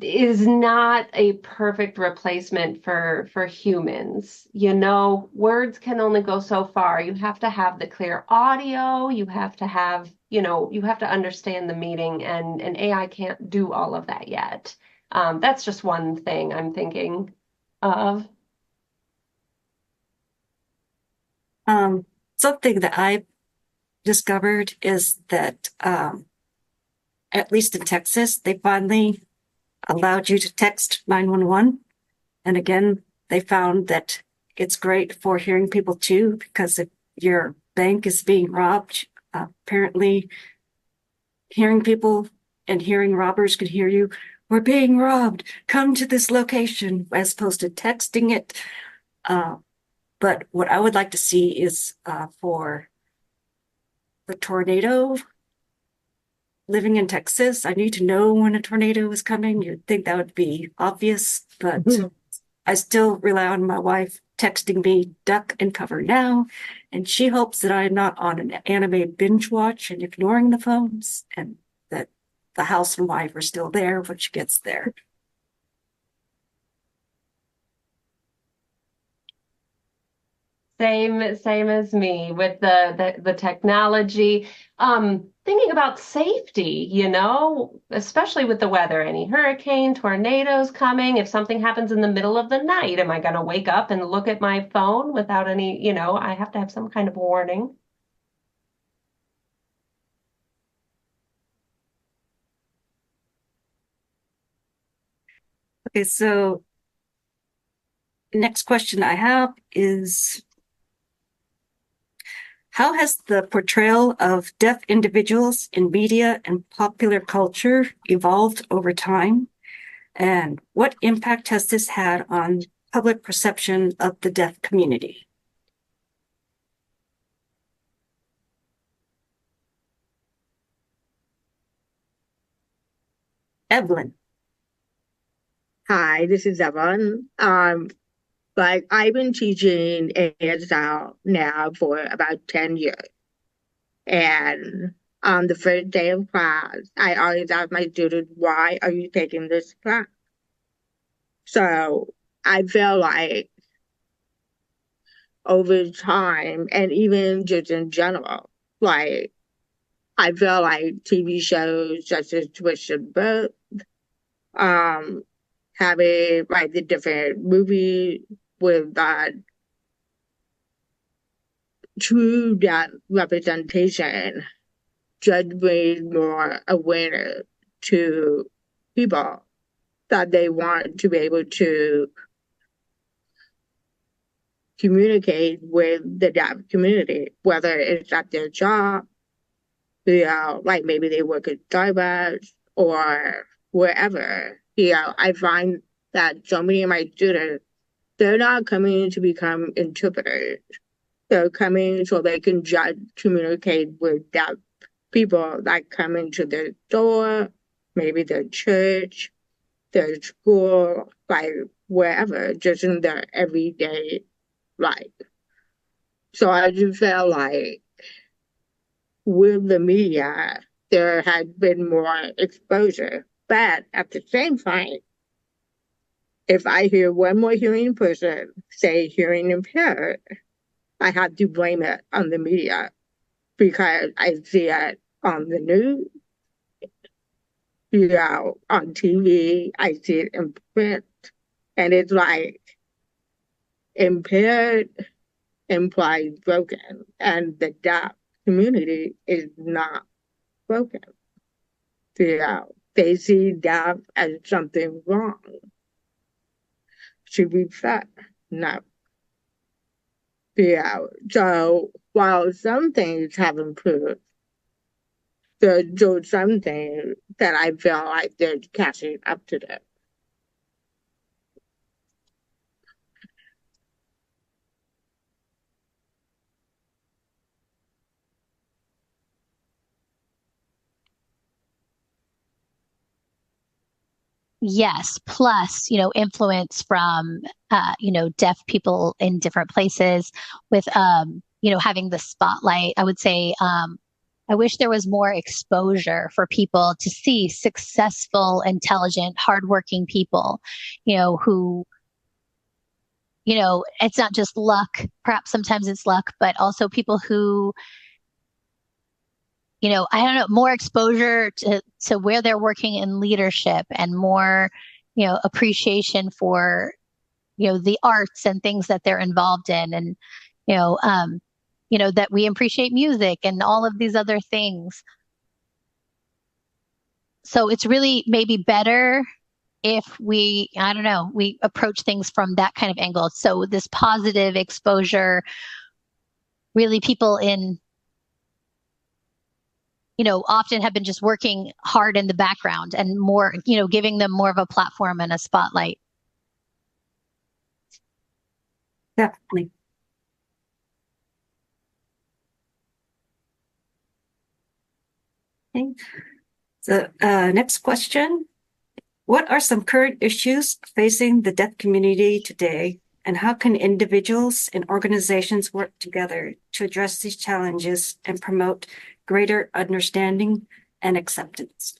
is not a perfect replacement for humans. Words can only go so far. You have to have the clear audio, you have to have, you have to understand the meaning, and AI can't do all of that yet. That's just one thing I'm thinking of. Something that I discovered is that at least in Texas, they finally allowed you to text 911. And again, they found that it's great for hearing people too, because if your bank is being robbed, apparently hearing people and hearing robbers could hear you, we're being robbed, come to this location, as opposed to texting it. But what I would like to see is for the tornado. Living in Texas, I need to know when a tornado is coming. You'd think that would be obvious, but I still rely on my wife texting me, duck and cover now. And she hopes that I'm not on an anime binge watch and ignoring the phones, and that the house and wife are still there when she gets there. Same as me with the technology. Thinking about safety, especially with the weather, any hurricane, tornadoes coming. If something happens in the middle of the night, am I going to wake up and look at my phone without any, I have to have some kind of warning. Okay, so next question I have is, how has the portrayal of deaf individuals in media and popular culture evolved over time? And what impact has this had on public perception of the deaf community? Evelyn. Hi, this is Evan. But I've been teaching ASL now for about 10 years. And on the first day of class, I always ask my students, why are you taking this class? So I feel like over time, and even just in general, like I feel like TV shows such as Twisted Birth, um, having like the different movie with true that representation just bring more awareness to people that they want to be able to communicate with the deaf community, whether it's at their job, like maybe they work at Starbucks or wherever. I find that so many of my students, they're not coming to become interpreters. They're coming so they can just communicate with deaf people that come into their store, maybe their church, their school, like wherever, just in their everyday life. So I just felt like with the media, there has been more exposure. But at the same time, if I hear one more hearing person say hearing impaired, I have to blame it on the media because I see it on the news, on TV, I see it in print, and it's like impaired implies broken, and the deaf community is not broken. They see deaf as something wrong. Should be fixed. No. So while some things have improved, there's still some things that I feel like they're catching up to them. Yes, plus, influence from, deaf people in different places with, having the spotlight. I would say, I wish there was more exposure for people to see successful, intelligent, hardworking people, who, it's not just luck. Perhaps sometimes it's luck, but also people who, I don't know, more exposure to where they're working in leadership and more, appreciation for, the arts and things that they're involved in. And, that we appreciate music and all of these other things. So it's really maybe better if I don't know, we approach things from that kind of angle. So this positive exposure, really people in, often have been just working hard in the background and more, giving them more of a platform and a spotlight. Definitely. Okay. So next question. What are some current issues facing the deaf community today, and how can individuals and organizations work together to address these challenges and promote greater understanding and acceptance?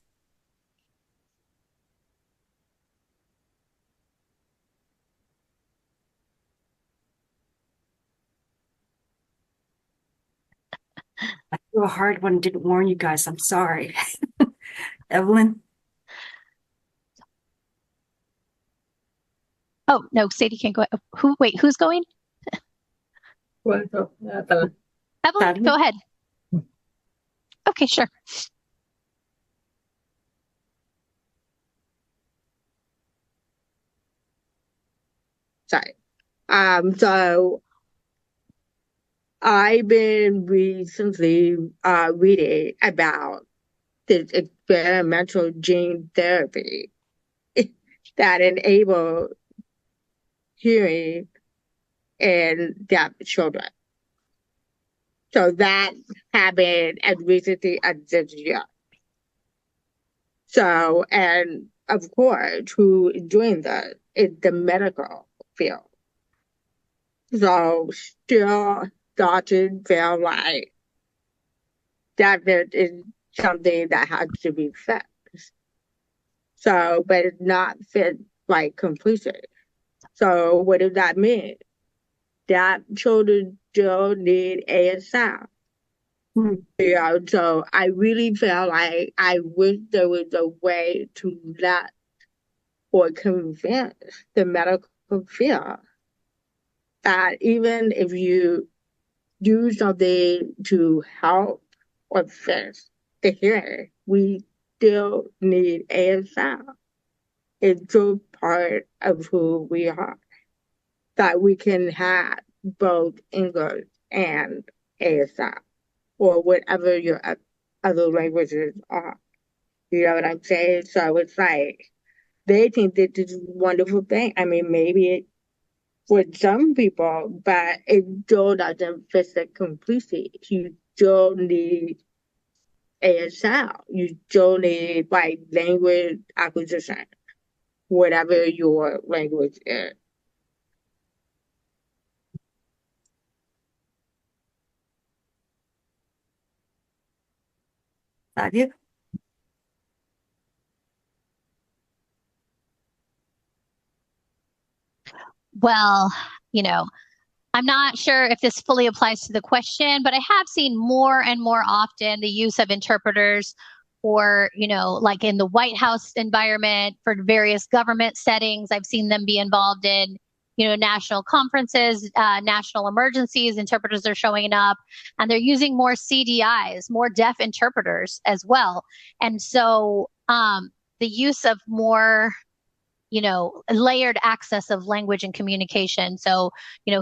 I threw a hard one, didn't warn you guys. I'm sorry. Evelyn? Oh, no, Sadie can't go. Who's going? Well, Evelyn, go ahead. Okay, sure. Sorry. So I've been recently reading about this experimental gene therapy that enable hearing in deaf children. So that happened as recently as this year. So, and of course, who is doing that is the medical field. So still doesn't feel like that is something that has to be fixed. So, but it's not fit like completion. So what does that mean? That children still need ASL. Yeah, so I really feel like I wish there was a way to let or convince the medical field that even if you do something to help or fix the hearing, we still need ASL. It's still part of who we are. That we can have both English and ASL or whatever your other languages are. You know what I'm saying? So it's like they think that this is a wonderful thing. I mean, maybe it for some people, but it still doesn't fit the completely. You still need ASL. You still need like language acquisition, whatever your language is. Sadia? Well, I'm not sure if this fully applies to the question, but I have seen more and more often the use of interpreters for, like in the White House environment, for various government settings. I've seen them be involved in, national conferences, national emergencies. Interpreters are showing up, and they're using more CDIs, more deaf interpreters as well. And so the use of more layered access of language and communication. So,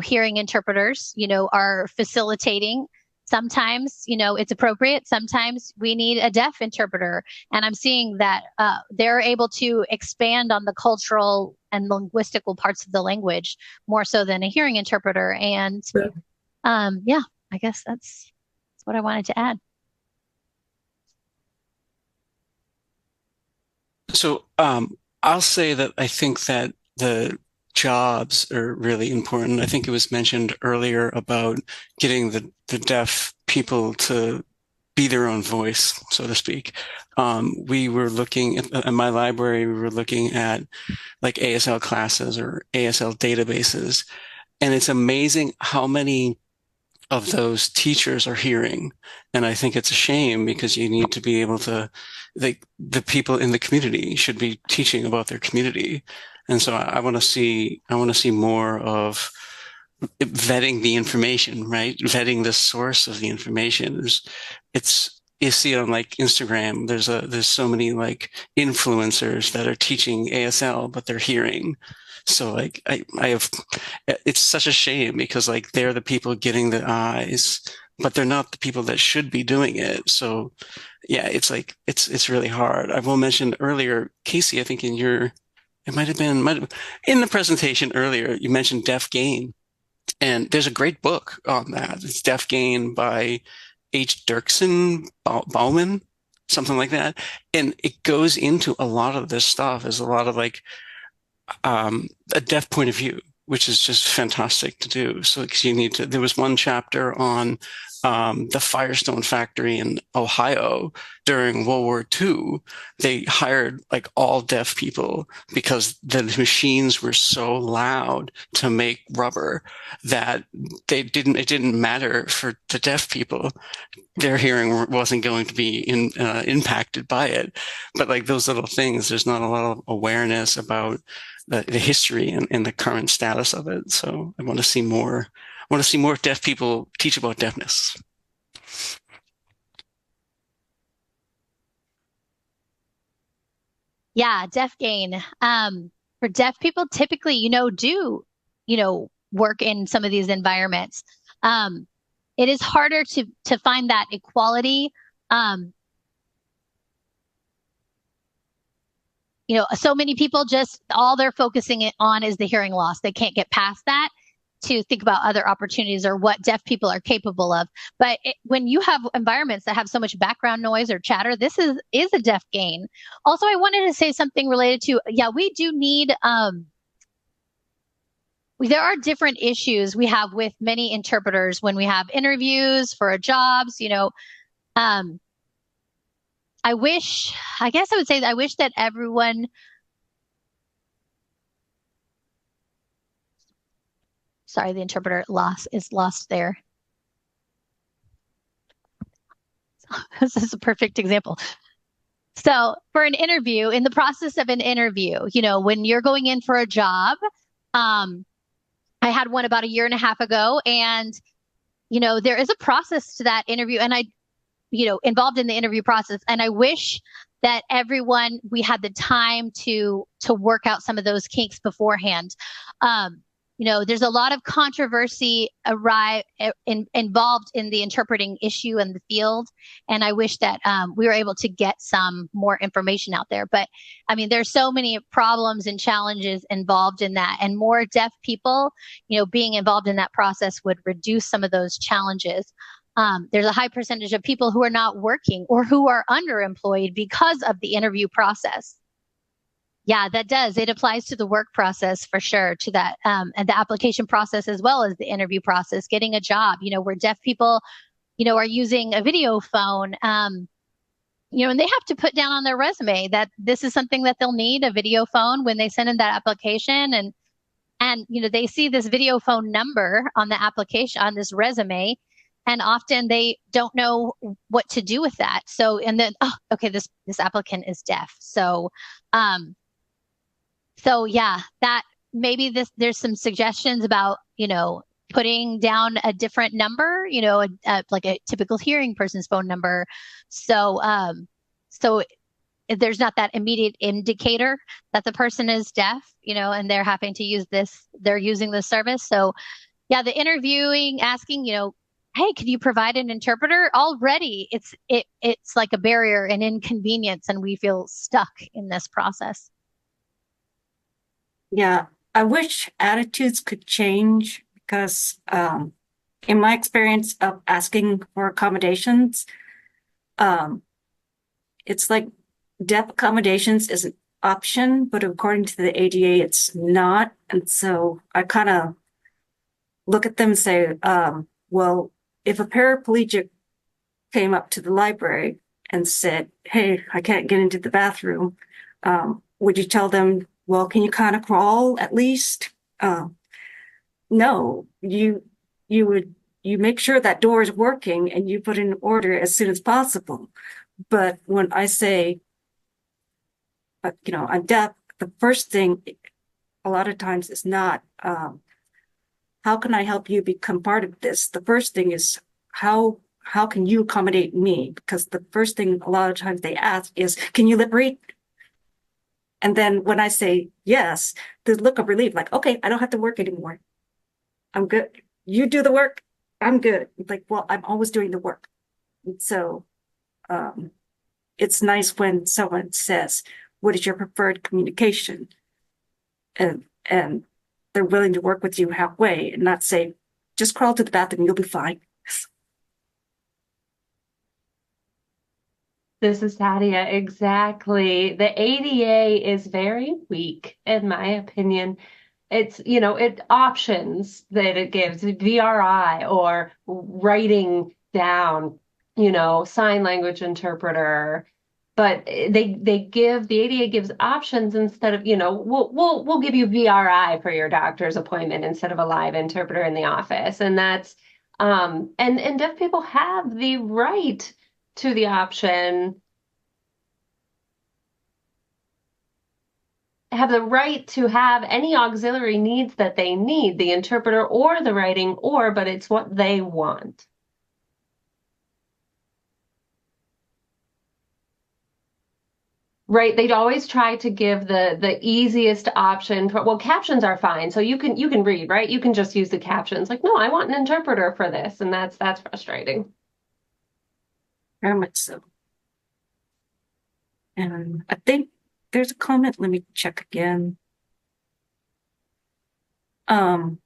hearing interpreters, are facilitating. Sometimes, it's appropriate. Sometimes we need a deaf interpreter. And I'm seeing that they're able to expand on the cultural and linguistical parts of the language more so than a hearing interpreter. And I guess that's what I wanted to add. So I'll say that I think that the jobs are really important. I think it was mentioned earlier about getting the deaf people to be their own voice, so to speak. We were looking at my library, we were looking at like ASL classes or ASL databases, and it's amazing how many of those teachers are hearing. And I think it's a shame because you need to be able to, the people in the community should be teaching about their community. And so I want to see more of vetting the information, right? Vetting the source of the information. You see it on like Instagram, there's so many like influencers that are teaching ASL, but they're hearing. So like it's such a shame because like they're the people getting the eyes, but they're not the people that should be doing it. So yeah, it's like it's really hard. I will mention earlier, Casey, I think in the presentation earlier, you mentioned Deaf Gain, and there's a great book on that. It's Deaf Gain by H. Dirksen Bauman, something like that, and it goes into a lot of this stuff. There's a lot of like a deaf point of view, which is just fantastic to do. So because there was one chapter on the Firestone factory in Ohio during World War II. They hired like all deaf people because the machines were so loud to make rubber that it didn't matter for the deaf people. Their hearing wasn't going to be impacted by it. But like those little things, there's not a lot of awareness about the history and the current status of it. So I want to see more deaf people teach about deafness. Yeah, Deaf Gain. For deaf people, typically, do, work in some of these environments. It is harder to find that equality. So many people just all they're focusing on is the hearing loss. They can't get past that to think about other opportunities or what deaf people are capable of. But when you have environments that have so much background noise or chatter, this is a deaf gain. Also, I wanted to say something related to, we do need, there are different issues we have with many interpreters when we have interviews for jobs, I wish that everyone sorry, the interpreter is lost there. This is a perfect example. So for an interview, in the process of an interview, when you're going in for a job, I had one about a year and a half ago, and, there is a process to that interview, and involved in the interview process. And I wish that we had the time to work out some of those kinks beforehand. There's a lot of controversy involved in the interpreting issue in the field. And I wish that we were able to get some more information out there. But I mean, there's so many problems and challenges involved in that, and more deaf people, being involved in that process would reduce some of those challenges. There's a high percentage of people who are not working or who are underemployed because of the interview process. Yeah, that does. It applies to the work process for sure, to that, and the application process as well as the interview process, getting a job, where deaf people, are using a video phone, and they have to put down on their resume that this is something that they'll need, a video phone, when they send in that application. And they see this video phone number on the application, on this resume, and often they don't know what to do with that. So, and then, okay, this applicant is deaf. So yeah, that maybe there's some suggestions about, putting down a different number, like a typical hearing person's phone number. So if there's not that immediate indicator that the person is deaf, and they're having to use they're using this service. So yeah, the interviewing, asking, hey, can you provide an interpreter? Already it's like a barrier, an inconvenience, and we feel stuck in this process. Yeah, I wish attitudes could change, because in my experience of asking for accommodations, it's like deaf accommodations is an option, but according to the ADA, it's not. And so I kind of look at them and say, well, if a paraplegic came up to the library and said, hey, I can't get into the bathroom, would you tell them, well, can you kind of crawl at least? No, you make sure that door is working and you put in an order as soon as possible. But when I say, I'm deaf, the first thing a lot of times is not, how can I help you become part of this? The first thing is, how can you accommodate me? Because the first thing a lot of times they ask is, can you lip read? And then when I say yes, the look of relief, like, okay, I don't have to work anymore. I'm good. You do the work. I'm good. Like, well, I'm always doing the work. And so it's nice when someone says, what is your preferred communication? And they're willing to work with you halfway and not say, just crawl to the bathroom, you'll be fine. This is Tadia. Exactly. The ADA is very weak, in my opinion. It's, it options that it gives, VRI or writing down, sign language interpreter. But the ADA gives options instead of, we'll give you VRI for your doctor's appointment instead of a live interpreter in the office. And that's and deaf people have the right to the option, have the right to have any auxiliary needs that they need, the interpreter or the writing, but it's what they want. Right, they'd always try to give the easiest option. Well, captions are fine, so you can read, right? You can just use the captions. Like, no, I want an interpreter for this, and that's frustrating. Very much so. And I think there's a comment. Let me check again. Oh,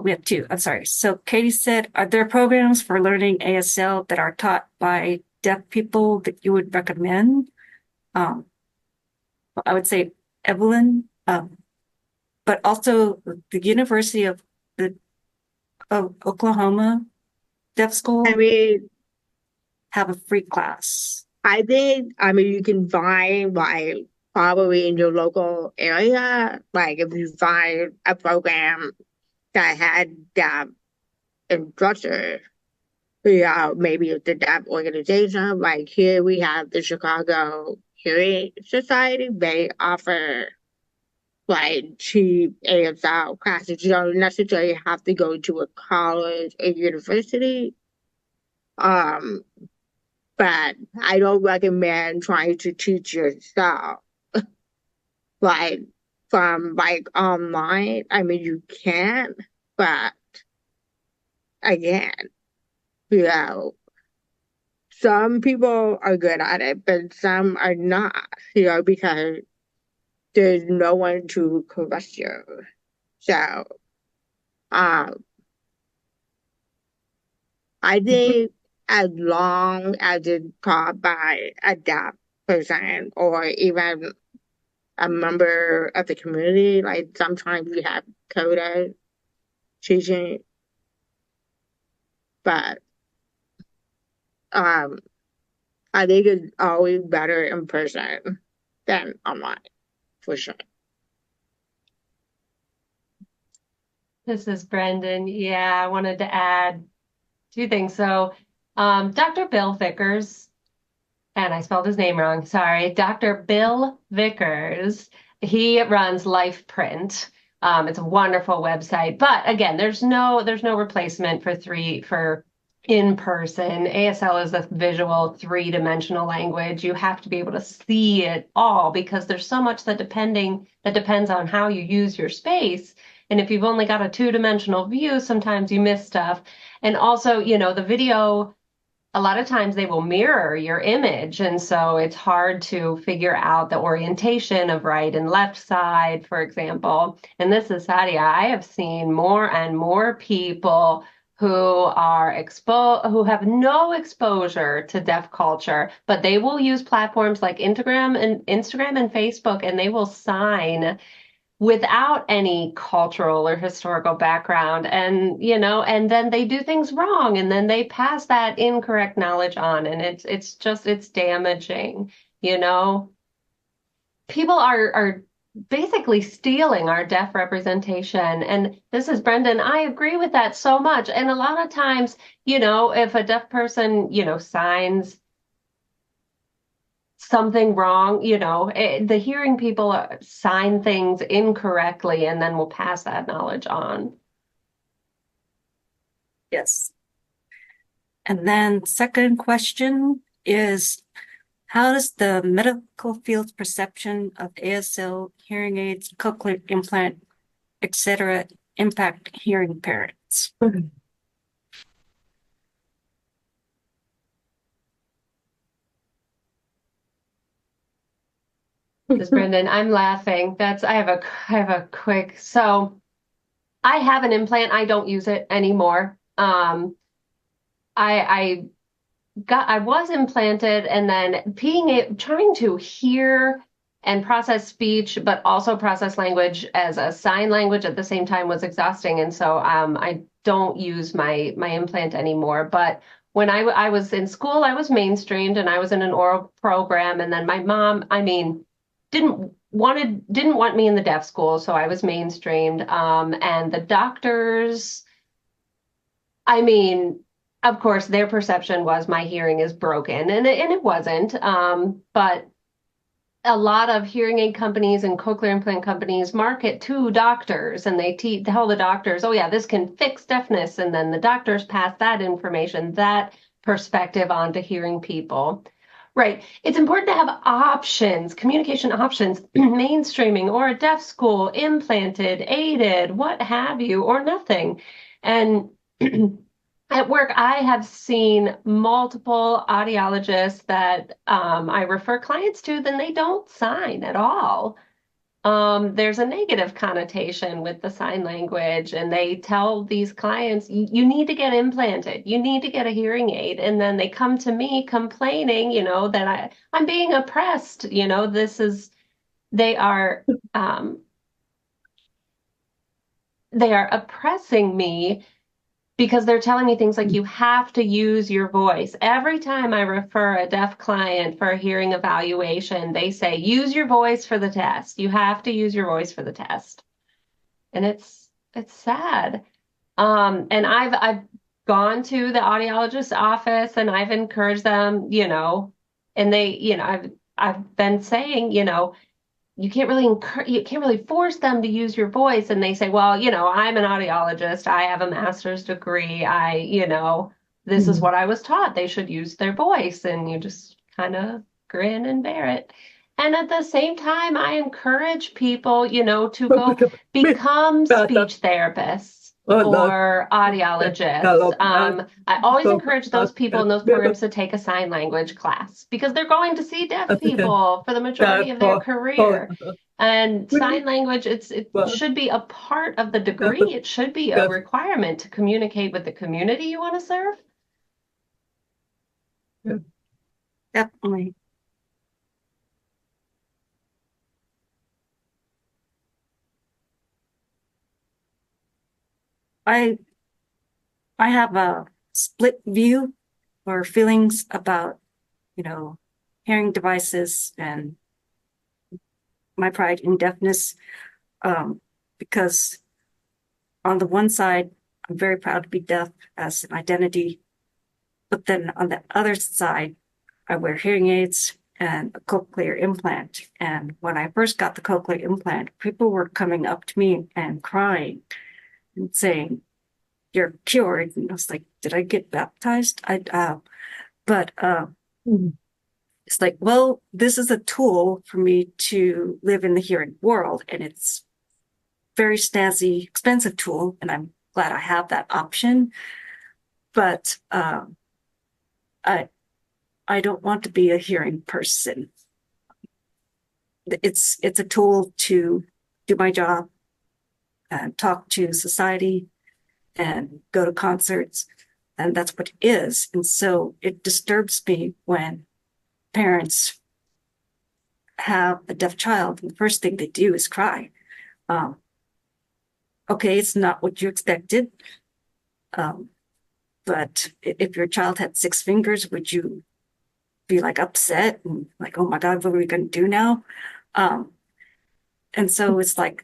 we have two. I'm sorry. So Katie said, are there programs for learning ASL that are taught by deaf people that you would recommend? I would say Evelyn, but also the University of Oklahoma Deaf School have a free class. I think, you can find probably in your local area, like if you find a program that had that instructor, yeah, maybe it's the deaf organization. Like here we have the Chicago Hearing Society. They offer like cheap ASL classes. You don't necessarily have to go to a college or university. Um, but I don't recommend trying to teach yourself like from like online. I mean, you can, but again, you know, some people are good at it, but some are not, because there's no one to correct you. So, um, I think as long as it's taught by a deaf person or even a member of the community, like sometimes we have coders teaching, but um, I think it's always better in person than online, for sure. This is Brendan. Yeah, I wanted to add two things. So, Dr. Bill Vickers, and I spelled his name wrong, sorry, Dr. Bill Vickers, he runs LifePrint. It's a wonderful website, but again, there's no replacement for in-person. ASL is a visual three-dimensional language. You have to be able to see it all because there's so much that depends on how you use your space. And if you've only got a two-dimensional view, sometimes you miss stuff. And also, the video, a lot of times they will mirror your image. And so it's hard to figure out the orientation of right and left side, for example. And this is Sadia. I have seen more and more people who who have no exposure to deaf culture, but they will use platforms like Instagram and Facebook, and they will sign without any cultural or historical background, and and then they do things wrong, and then they pass that incorrect knowledge on, and it's damaging. People are basically stealing our deaf representation, and this is Brendan. I agree with that so much. And a lot of times, if a deaf person signs something wrong, the hearing people sign things incorrectly, and then will pass that knowledge on. Yes. And then second question is, how does the medical field's perception of ASL, hearing aids, cochlear implant, etc., impact hearing parents? This Brendan, I'm laughing. I have a quick. So I have an implant. I don't use it anymore. I was implanted, and then trying to hear and process speech, but also process language as a sign language at the same time was exhausting. And so I don't use my implant anymore. But when I was in school, I was mainstreamed, and I was in an oral program. And then my mom, didn't want me in the deaf school, so I was mainstreamed. And the doctors, of course, their perception was my hearing is broken, and it wasn't. But a lot of hearing aid companies and cochlear implant companies market to doctors, and they tell the doctors, oh yeah, this can fix deafness, and then the doctors pass that information, that perspective on to hearing people. Right. It's important to have options, communication options, mainstreaming or a deaf school, implanted, aided, what have you, or nothing. And at work, I have seen multiple audiologists that I refer clients to, then they don't sign at all. There's a negative connotation with the sign language, and they tell these clients, you need to get implanted, you need to get a hearing aid. And then they come to me complaining, that I'm being oppressed. They are oppressing me because they're telling me things like you have to use your voice. Every time I refer a deaf client for a hearing evaluation, they say, use your voice for the test. You have to use your voice for the test. And it's sad. And I've gone to the audiologist's office and I've encouraged them, and they, I've been saying, you can't really force them to use your voice. And they say, well, I'm an audiologist. I have a master's degree. This is what I was taught. They should use their voice. And you just kind of grin and bear it. And at the same time, I encourage people, to go become speech therapists or audiologists. I always encourage those people in those programs to take a sign language class because they're going to see deaf people for the majority of their career. And sign language, it should be a part of the degree. It should be a requirement to communicate with the community you want to serve. Definitely. I have a split view or feelings about, hearing devices and my pride in deafness, because on the one side, I'm very proud to be deaf as an identity, but then on the other side, I wear hearing aids and a cochlear implant. And when I first got the cochlear implant, people were coming up to me and crying and saying, "You're cured." And I was like, "Did I get baptized?" It's like, well, this is a tool for me to live in the hearing world, and it's very snazzy, expensive tool, and I'm glad I have that option. But I don't want to be a hearing person. It's a tool to do my job and talk to society and go to concerts, and that's what it is. And so it disturbs me when parents have a deaf child and the first thing they do is cry. Okay, it's not what you expected, but if your child had 6 fingers, would you be like upset and like, oh my God, what are we going to do now? And so it's like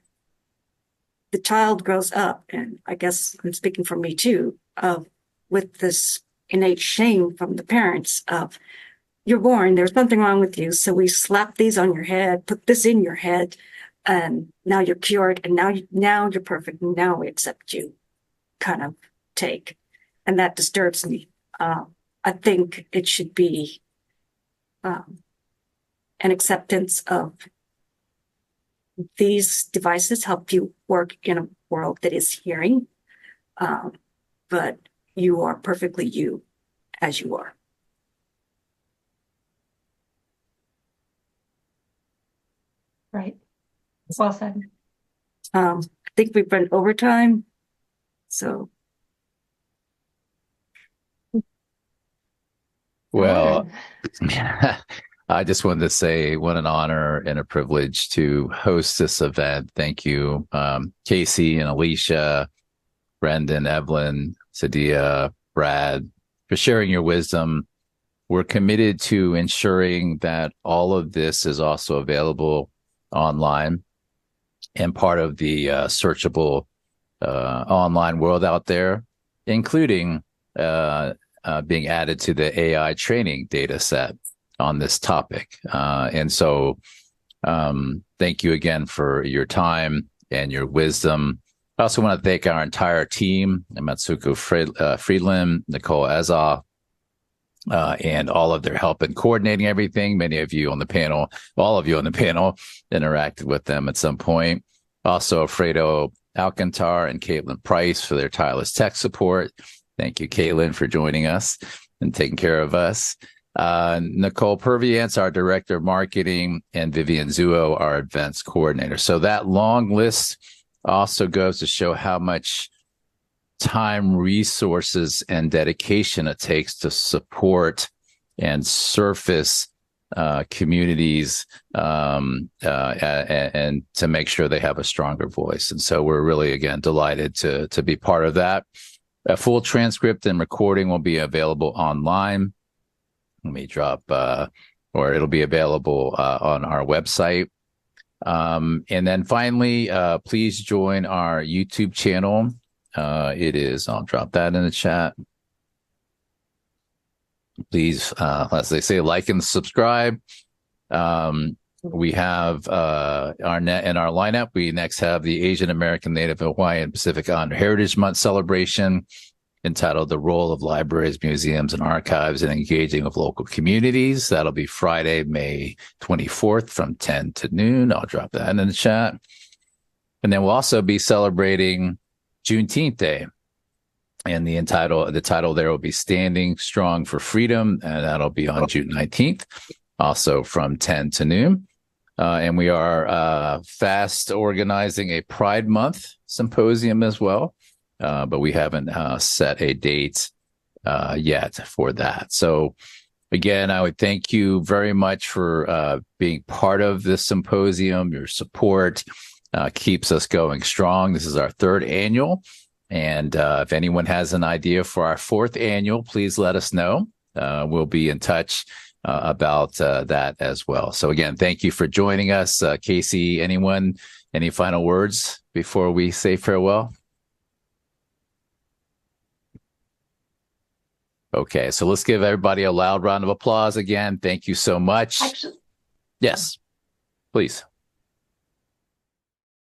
the child grows up, and I guess I'm speaking for me too, with this innate shame from the parents of, you're born, there's something wrong with you. So we slap these on your head, put this in your head, and now you're cured, and now you're perfect, and now we accept you kind of take. And that disturbs me. I think it should be an acceptance of these devices help you work in a world that is hearing, but you are perfectly you as you are. Right. Well said. I think we've run overtime, so. Well, I just wanted to say what an honor and a privilege to host this event. Thank you, Casey and Alicia, Brendan, Evelyn, Sadia, Brad, for sharing your wisdom. We're committed to ensuring that all of this is also available online and part of the searchable online world out there, including being added to the AI training data set on this topic. And so thank you again for your time and your wisdom. I also want to thank our entire team, Matsuko Friedland, Nicole Azoff, and all of their help in coordinating everything. Many of you on the panel, all of you on the panel, interacted with them at some point. Also, Fredo Alcantar and Caitlin Price for their tireless tech support. Thank you, Caitlin, for joining us and taking care of us. Nicole Purviance, our director of marketing, and Vivian Zuo, our events coordinator. So that long list also goes to show how much time, resources, and dedication it takes to support and surface communities and to make sure they have a stronger voice. And so we're really, again, delighted to be part of that. A full transcript and recording will be available online. Let me drop, or it'll be available on our website. And then finally, please join our YouTube channel. I'll drop that in the chat. Please, as they say, like and subscribe. We have in our lineup, we next have the Asian American, Native Hawaiian Pacific Islander Heritage Month celebration entitled The Role of Libraries, Museums, and Archives in Engaging with Local Communities. That'll be Friday, May 24th from 10 to noon. I'll drop that in the chat. And then we'll also be celebrating Juneteenth Day. And the title there will be Standing Strong for Freedom, and that'll be on June 19th, also from 10 to noon. And we are fast organizing a Pride Month symposium as well, but we haven't set a date yet for that. So again, I would thank you very much for being part of this symposium. Your support keeps us going strong. This is our 3rd annual. And if anyone has an idea for our 4th annual, please let us know. We'll be in touch about that as well. So again, thank you for joining us. Casey, any final words before we say farewell? Okay, so let's give everybody a loud round of applause again. Thank you so much. Actually, yes, please.